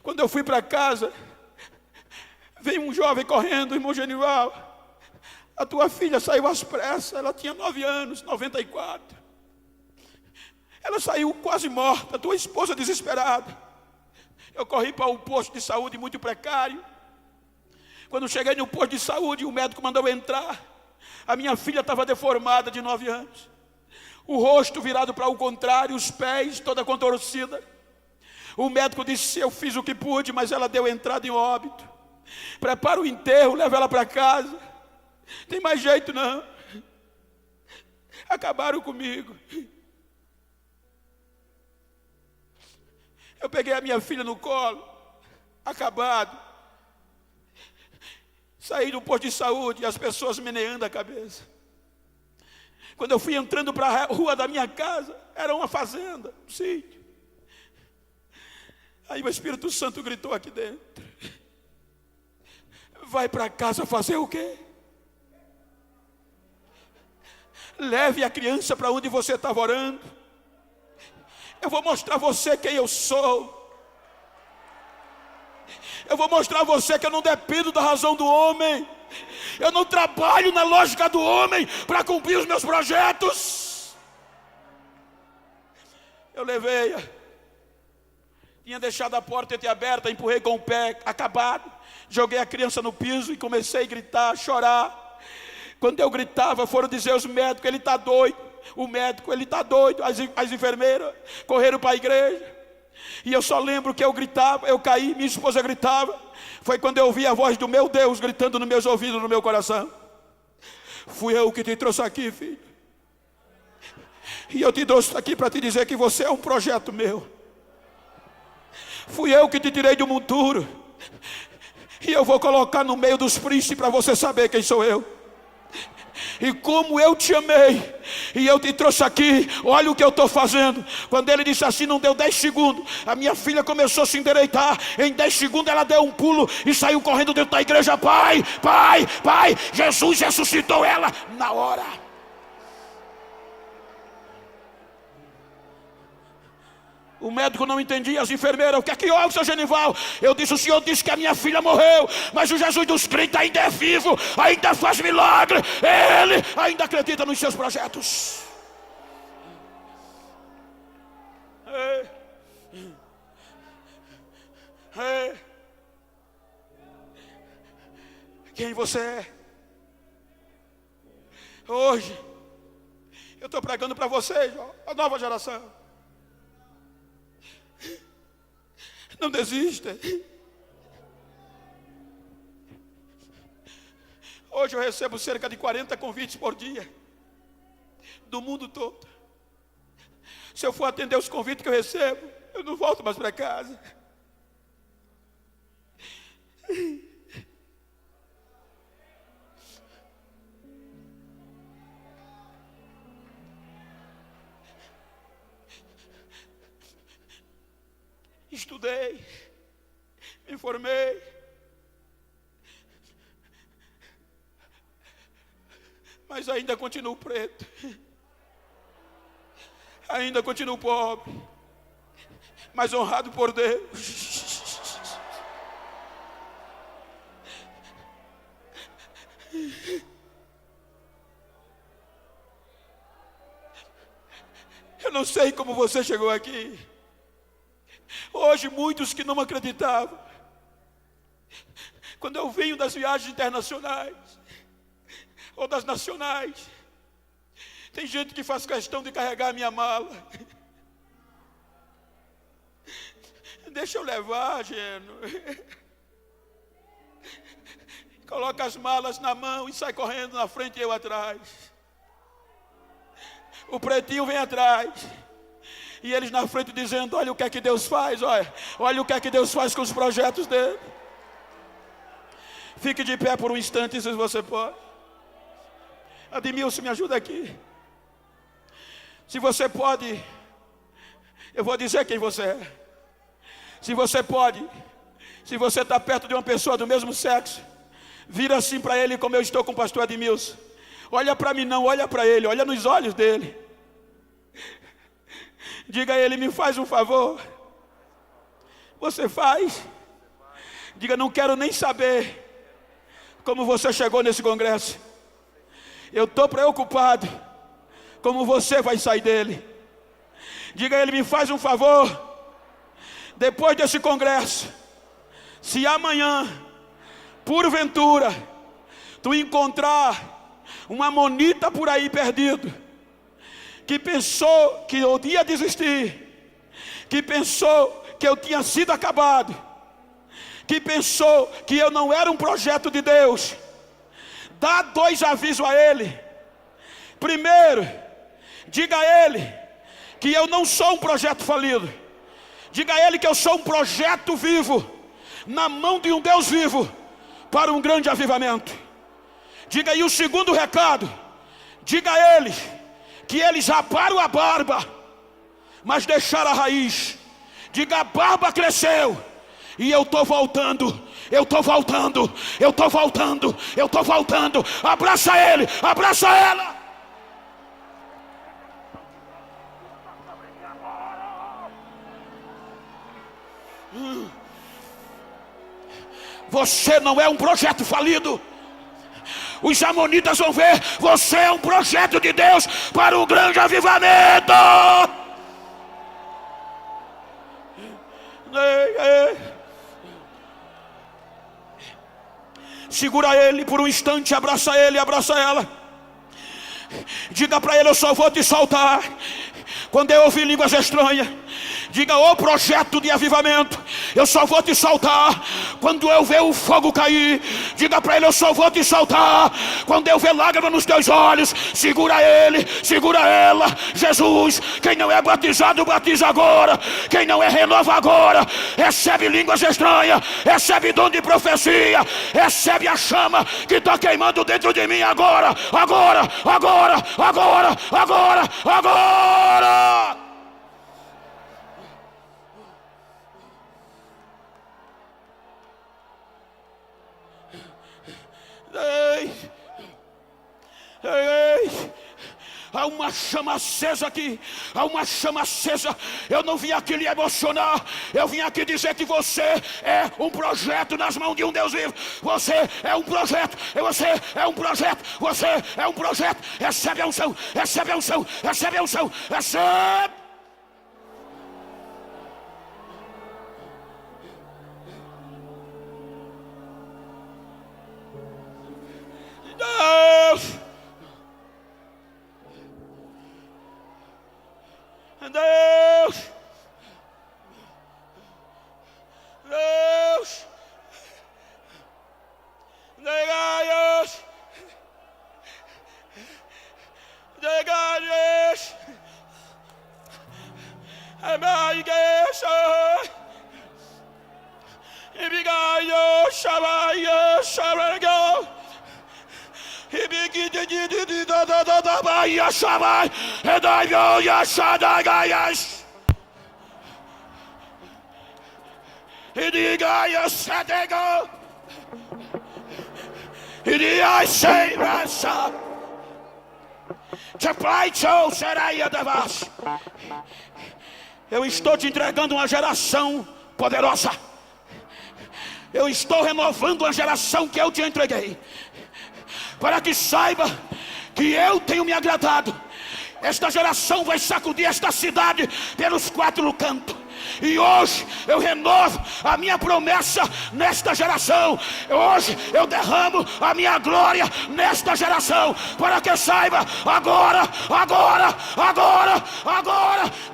Quando eu fui para casa, veio um jovem correndo: irmão Genival, a tua filha saiu às pressas. Ela tinha 9 anos, 94. Ela saiu quase morta, tua esposa desesperada. Eu corri para um posto de saúde muito precário. Quando cheguei no posto de saúde, o médico mandou eu entrar. A minha filha estava deformada, de 9 anos. O rosto virado para o contrário, os pés toda contorcida. O médico disse: eu fiz o que pude, mas ela deu entrada em óbito. Prepara o enterro, leva ela para casa. Tem mais jeito não. Acabaram comigo. Eu peguei a minha filha no colo, acabado. Saí do posto de saúde e as pessoas meneando a cabeça. Quando eu fui entrando para a rua da minha casa, era uma fazenda, um sítio. Aí o Espírito Santo gritou aqui dentro: vai para casa fazer o quê? Leve a criança para onde você estava orando. Eu vou mostrar a você quem eu sou. Eu vou mostrar a você que eu não dependo da razão do homem. Eu não trabalho na lógica do homem para cumprir os meus projetos. Eu levei-a. Tinha deixado a porta entreaberta, empurrei com o pé, acabado. Joguei a criança no piso e comecei a gritar, a chorar. Quando eu gritava, foram dizer os médicos: ele está doido. O médico: ele está doido. As enfermeiras correram para a igreja. E eu só lembro que eu gritava, eu caí, minha esposa gritava. Foi quando eu ouvi a voz do meu Deus gritando nos meus ouvidos, no meu coração: fui eu que te trouxe aqui, filho. E eu te trouxe aqui para te dizer que você é um projeto meu. Fui eu que te tirei do monturo. E eu vou colocar no meio dos príncipes para você saber quem sou eu. E como eu te amei, e eu te trouxe aqui, olha o que eu estou fazendo. Quando ele disse assim, não deu 10 segundos, a minha filha começou a se endireitar. Em 10 segundos ela deu um pulo e saiu correndo dentro da igreja: pai, pai, pai, Jesus ressuscitou ela na hora. O médico não entendia, as enfermeiras: o que é que houve, seu Genival? Eu disse: o senhor disse que a minha filha morreu, mas o Jesus dos crentes ainda é vivo, ainda faz milagre, ele ainda acredita nos seus projetos. Quem você é? Hoje eu estou pregando para vocês, a nova geração. Não desista. Hoje eu recebo cerca de 40 convites por dia, do mundo todo. Se eu for atender os convites que eu recebo, eu não volto mais para casa. Estudei, me formei, mas ainda continuo preto, ainda continuo pobre, mas honrado por Deus. Eu não sei como você chegou aqui. Hoje muitos que não acreditavam, quando eu venho das viagens internacionais, ou das nacionais. Tem gente que faz questão de carregar a minha mala. Deixa eu levar, Geno. Coloca as malas na mão e sai correndo na frente e eu atrás. O pretinho vem atrás. E eles na frente dizendo: olha o que é que Deus faz, olha o que é que Deus faz com os projetos dele. Fique de pé por um instante, se você pode. Admilson, me ajuda aqui. Se você pode, eu vou dizer quem você é. Se você pode, se você está perto de uma pessoa do mesmo sexo, vira assim para ele como eu estou com o pastor Admilson. Olha para mim não, olha para ele, olha nos olhos dele. Diga a ele: me faz um favor. Você faz? Diga: não quero nem saber como você chegou nesse congresso. Eu estou preocupado como você vai sair dele. Diga a ele: me faz um favor. Depois desse congresso, se amanhã, porventura, tu encontrar uma amonita por aí perdido, que pensou que eu ia desistir, que pensou que eu tinha sido acabado, que pensou que eu não era um projeto de Deus, dá 2 avisos a ele. Primeiro, diga a ele que eu não sou um projeto falido. Diga a ele que eu sou um projeto vivo, na mão de um Deus vivo, para um grande avivamento. Diga aí o segundo recado. Diga a ele que eles raparam a barba, mas deixaram a raiz. Diga: a barba cresceu e eu estou voltando. Eu estou voltando, eu estou voltando, eu estou voltando. Abraça ele, abraça ela. Você não é um projeto falido. Os amonitas vão ver: você é um projeto de Deus para um grande avivamento. Segura ele por um instante, abraça ele, abraça ela. Diga para ele: eu só vou te soltar quando eu ouvir línguas estranhas. Diga: ô projeto de avivamento, eu só vou te soltar quando eu ver o fogo cair. Diga para ele: eu só vou te soltar quando eu ver lágrimas nos teus olhos. Segura ele, segura ela. Jesus, quem não é batizado, batiza agora. Quem não é, renova agora. Recebe línguas estranhas, recebe dom de profecia, recebe a chama que está queimando dentro de mim agora. Agora, agora, agora, agora, agora. Ei, ei, há uma chama acesa aqui, há uma chama acesa. Eu não vim aqui lhe emocionar, eu vim aqui dizer que você é um projeto nas mãos de um Deus vivo. Você é um projeto, você é um projeto, você é um projeto. Recebe a unção, recebe a unção, recebe a unção, recebe. Deus, Deus, Deus, Deus, Deus, é minha igreja. E bigaio, chamaio, chamaio. E bigide de da baia chamai. E da yo shada gaias. E diga yo sadego. E dia sei rasa. Chapai chou seraia da vas. Eu estou te entregando uma geração poderosa. Eu estou renovando uma geração que eu te entreguei, para que saiba que eu tenho me agradado. Esta geração vai sacudir esta cidade pelos 4 cantos. E hoje eu renovo a minha promessa nesta geração. Hoje eu derramo a minha glória nesta geração, para que saiba, agora,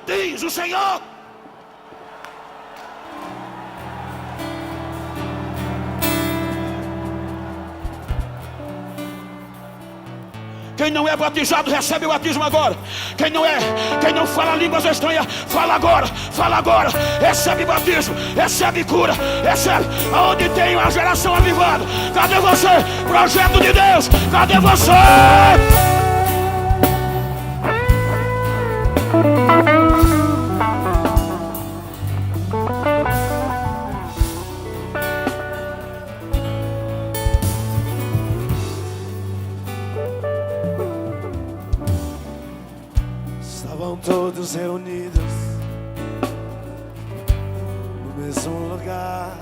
diz o Senhor. Quem não é batizado, recebe o batismo agora. Quem não fala línguas estranhas, fala agora, recebe batismo, recebe cura, recebe. Aonde tem uma geração avivada, cadê você? Projeto de Deus, cadê você? Todos reunidos no mesmo lugar.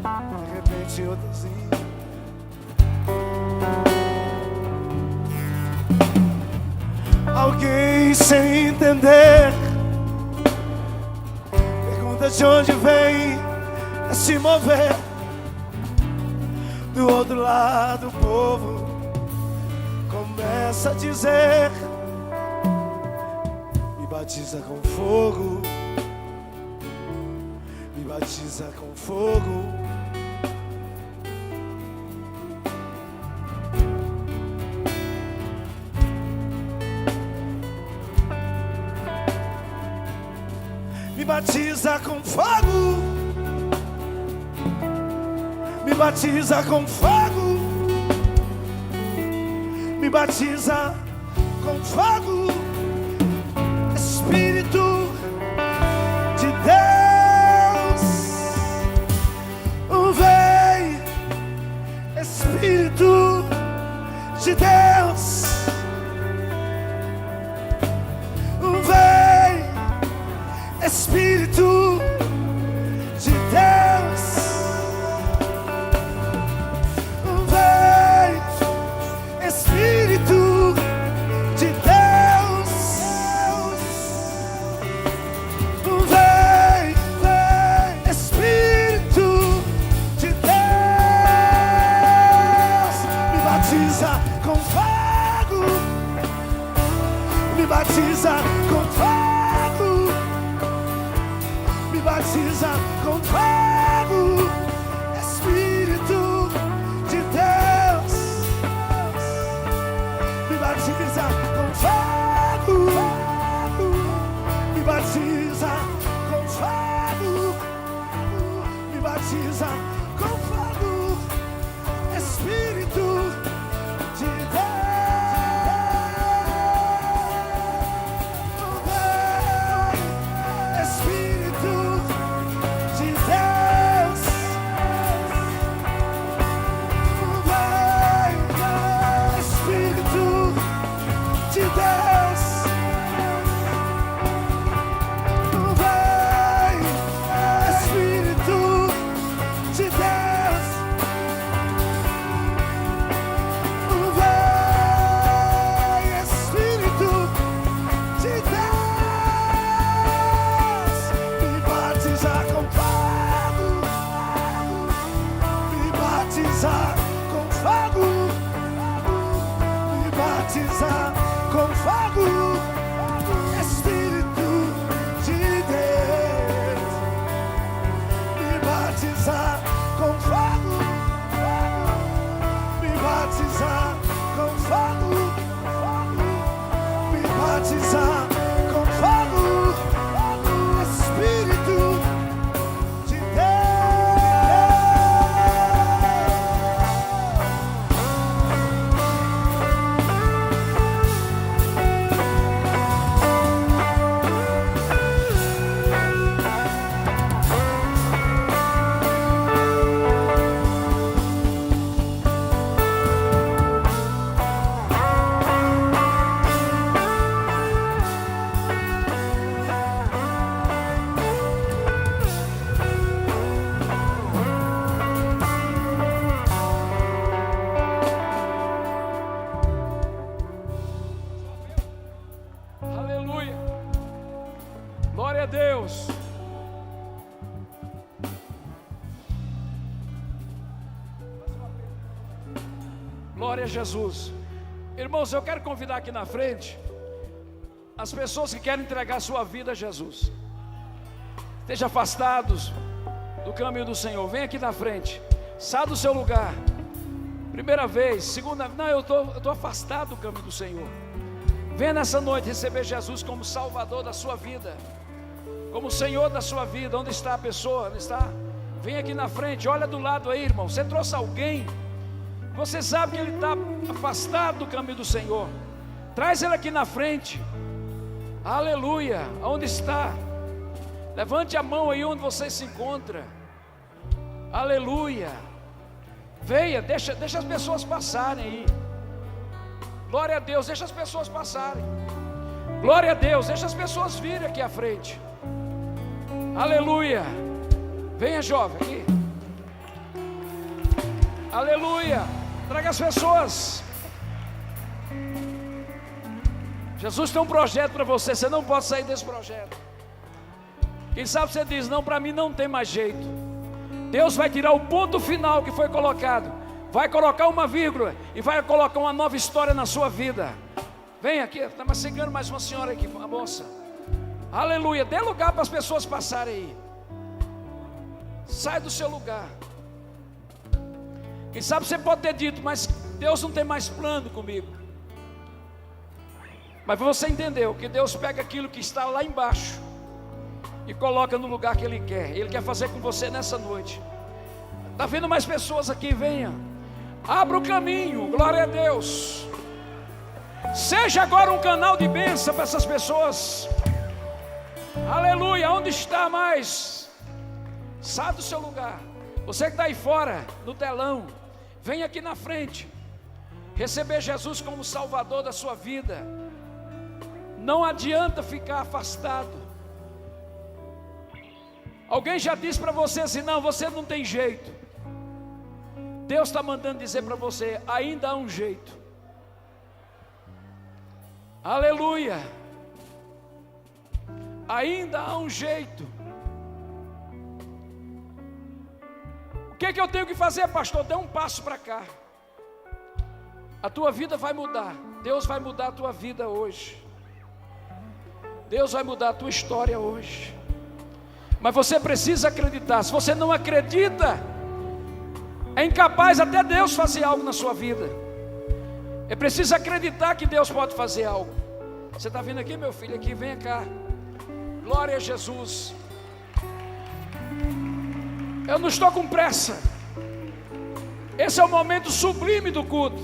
De repente eu assim, alguém sem entender pergunta de onde vem esse mover. Do outro lado o povo começa a dizer: me batiza com fogo, me batiza com fogo. Me batiza com fogo, me batiza com fogo. Me batiza com fogo, Espírito de Deus, vem, Espírito de Deus, vem, Espírito de Deus. Espírito de Deus, vem, vem, Espírito de Deus, me batiza com fogo, me batiza com fogo, me batiza com fogo, Espírito de Deus. Me batiza com fogo, me batiza com fogo, me batiza com fogo, Espírito de Deus, Espírito de Deus, Espírito de Deus, vem, Espírito de Deus, vem, Espírito de Deus, me batiza com fogo, me batiza com fogo, me batiza com fogo, Espírito de Deus, me batiza com fogo, me batiza com fogo, me batiza com fogo, Espírito de Deus. Glória a Jesus. Irmãos, eu quero convidar aqui na frente as pessoas que querem entregar sua vida a Jesus. Esteja afastados do caminho do Senhor. Vem aqui na frente. Sai do seu lugar. Primeira vez, segunda, não, eu estou afastado do caminho do Senhor. Venha nessa noite receber Jesus como Salvador da sua vida, como Senhor da sua vida. Onde está a pessoa? Onde está? Vem aqui na frente, olha do lado aí, irmão. Você trouxe alguém, você sabe que ele está afastado do caminho do Senhor. Traz ele aqui na frente. Aleluia. Onde está? Levante a mão aí onde você se encontra. Aleluia. Venha, deixa as pessoas passarem aí. Glória a Deus, deixa as pessoas passarem. Glória a Deus, deixa as pessoas virem aqui à frente. Aleluia. Venha, jovem, aqui. Aleluia. Traga as pessoas. Jesus tem um projeto para você. Você não pode sair desse projeto. Quem sabe você diz, não, para mim não tem mais jeito. Deus vai tirar o ponto final que foi colocado, vai colocar uma vírgula e vai colocar uma nova história na sua vida. Vem aqui, está chegando mais uma senhora aqui, a moça. Aleluia, dê lugar para as pessoas passarem aí. Sai do seu lugar. Quem sabe você pode ter dito, mas Deus não tem mais plano comigo. Mas você entendeu que Deus pega aquilo que está lá embaixo e coloca no lugar que Ele quer. Ele quer fazer com você nessa noite. Está vendo mais pessoas aqui? Venha. Abra o caminho. Glória a Deus. Seja agora um canal de bênção para essas pessoas. Aleluia. Onde está mais? Sai do seu lugar. Você que está aí fora, no telão, vem aqui na frente. Receber Jesus como Salvador da sua vida. Não adianta ficar afastado. Alguém já disse para você assim, não, você não tem jeito. Deus está mandando dizer para você, ainda há um jeito. Aleluia. Ainda há um jeito. O que eu tenho que fazer, pastor? Dê um passo para cá. A tua vida vai mudar. Deus vai mudar a tua vida hoje. Deus vai mudar a tua história hoje. Mas você precisa acreditar. Se você não acredita, é incapaz até Deus fazer algo na sua vida. É preciso acreditar que Deus pode fazer algo. Você está vindo aqui, meu filho? Aqui, vem cá. Glória a Jesus. Eu não estou com pressa. Esse é o momento sublime do culto.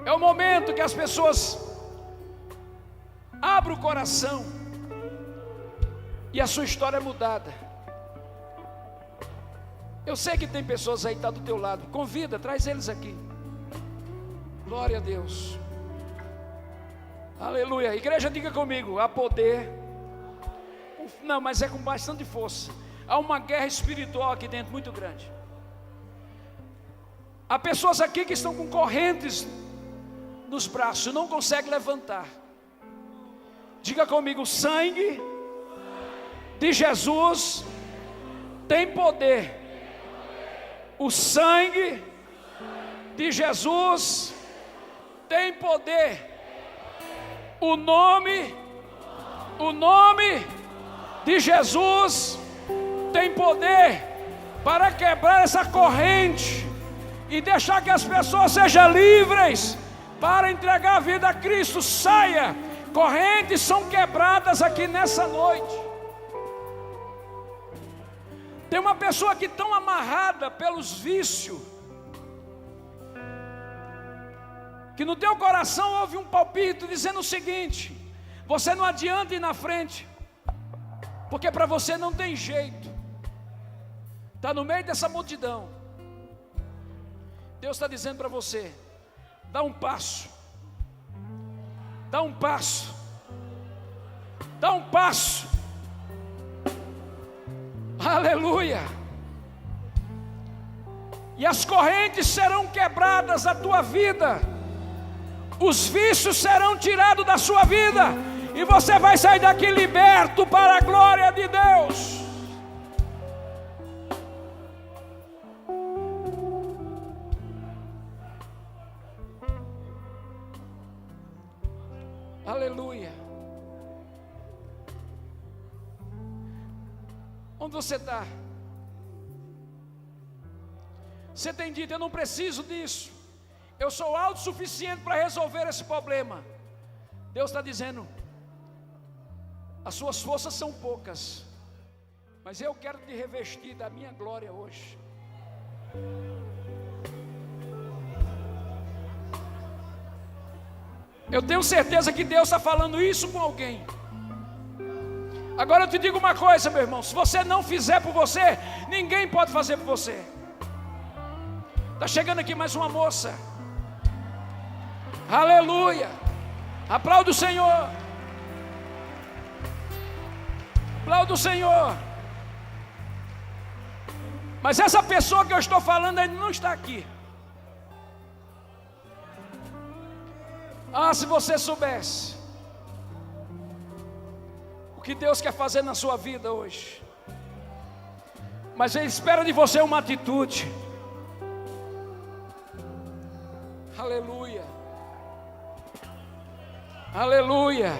É o momento que as pessoas abrem o coração e a sua história é mudada. Eu sei que tem pessoas aí que estão do teu lado. Convida, traz eles aqui. Glória a Deus. Aleluia. Igreja, diga comigo, há poder. Não, mas é com bastante força. Há uma guerra espiritual aqui dentro muito grande. Há pessoas aqui que estão com correntes nos braços, não conseguem levantar. Diga comigo, o sangue de Jesus tem poder. O sangue de Jesus tem poder. O nome de Jesus tem poder para quebrar essa corrente e deixar que as pessoas sejam livres para entregar a vida a Cristo. Saia. Correntes são quebradas aqui nessa noite. Tem uma pessoa aqui tão amarrada pelos vícios, que no teu coração houve um palpite dizendo o seguinte: você não adianta ir na frente, porque para você não tem jeito. Está no meio dessa multidão. Deus está dizendo para você: dá um passo. Dá um passo. Dá um passo. Aleluia. E as correntes serão quebradas da tua vida. Os vícios serão tirados da sua vida. E você vai sair daqui liberto para a glória de Deus. Aleluia. Onde você está? Você tem dito: eu não preciso disso, eu sou autossuficiente para resolver esse problema. Deus está dizendo: as suas forças são poucas, mas eu quero te revestir da minha glória hoje. Eu tenho certeza que Deus está falando isso com alguém. Agora eu te digo uma coisa, meu irmão: se você não fizer por você, ninguém pode fazer por você. Está chegando aqui mais uma moça. Aleluia. Aplauda o Senhor. Aplauda o Senhor. Mas essa pessoa que eu estou falando ainda não está aqui. Ah, se você soubesse o que Deus quer fazer na sua vida hoje. Mas Ele espera de você uma atitude. Aleluia. Aleluia.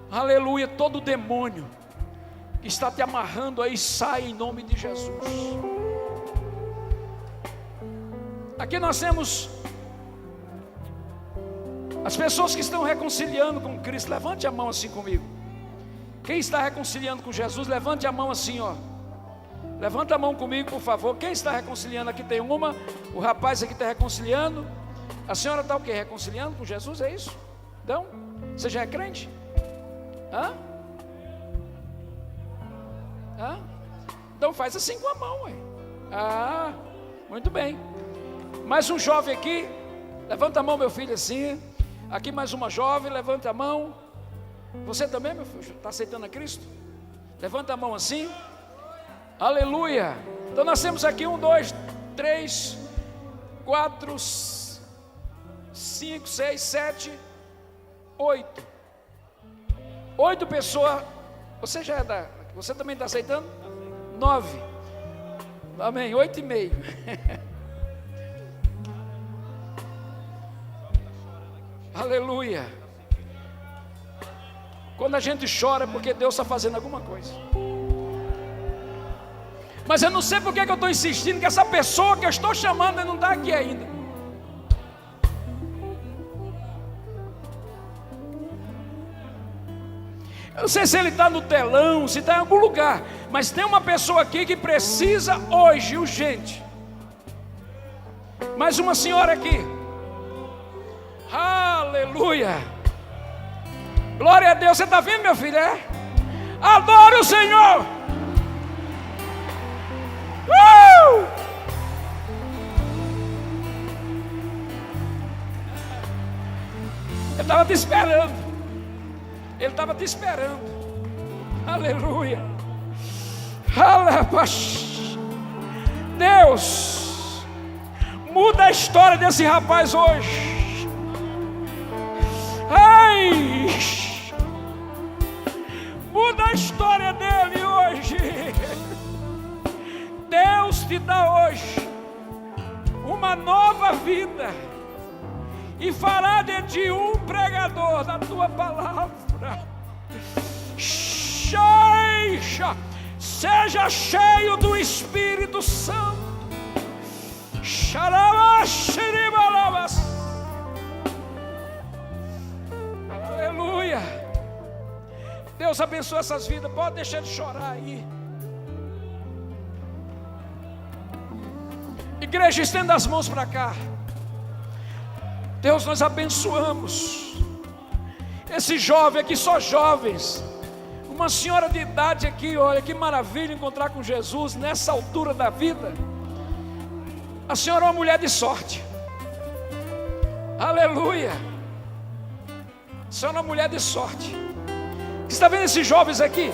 Aleluia. Todo demônio que está te amarrando aí, sai em nome de Jesus. Aqui nós temos as pessoas que estão reconciliando com Cristo. Levante a mão assim comigo. Quem está reconciliando com Jesus, levante a mão assim, ó. Levanta a mão comigo, por favor. Quem está reconciliando? Aqui tem uma. O rapaz aqui está reconciliando. A senhora está o quê? Reconciliando com Jesus, é isso? Então, você já é crente? Hã? Hã? Então faz assim com a mão, ué. Ah, muito bem. Mais um jovem aqui. Levanta a mão, meu filho, assim. Aqui mais uma jovem, levanta a mão. Você também, meu filho, está aceitando a Cristo? Levanta a mão assim. Aleluia. Então nós temos aqui 1, 2, 3, 4, 5, 6, 7, 8. 8 pessoas. Você já é da... Você também está aceitando? 9. Amém, 8,5. Aleluia. Quando a gente chora é porque Deus está fazendo alguma coisa. Mas eu não sei porque que eu estou insistindo que essa pessoa que eu estou chamando não está aqui ainda. Eu não sei se ele está no telão, se está em algum lugar, mas tem uma pessoa aqui que precisa hoje, urgente. Mais uma senhora aqui. Aleluia. Glória a Deus. Você está vendo, meu filho? É? Adore o Senhor. Ele estava te esperando. Ele estava te esperando. Aleluia. Deus, muda a história desse rapaz hoje. Ai, muda a história dele hoje. Deus te dá hoje uma nova vida e fará de ti um pregador da tua palavra. Seja cheio do Espírito Santo. Aleluia. Deus abençoe essas vidas. Pode deixar de chorar aí. Igreja, estenda as mãos para cá. Deus, nós abençoamos esse jovem aqui, só jovens. Uma senhora de idade aqui, olha que maravilha encontrar com Jesus nessa altura da vida. A senhora é uma mulher de sorte. Aleluia. A senhora é uma mulher de sorte. Você está vendo esses jovens aqui?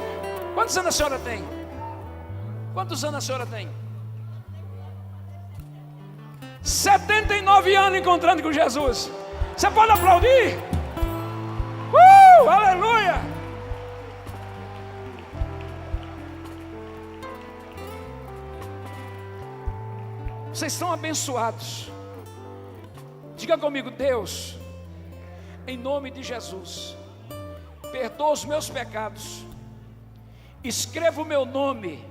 Quantos anos a senhora tem? Quantos anos a senhora tem? 79 anos encontrando com Jesus. Você pode aplaudir? Aleluia. Vocês são abençoados. Diga comigo: Deus, em nome de Jesus. Perdoa os meus pecados, escreva o meu nome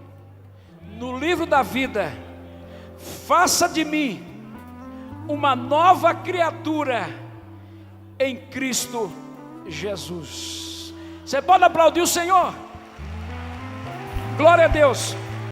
no livro da vida, faça de mim uma nova criatura em Cristo Jesus. Você pode aplaudir o Senhor? Glória a Deus.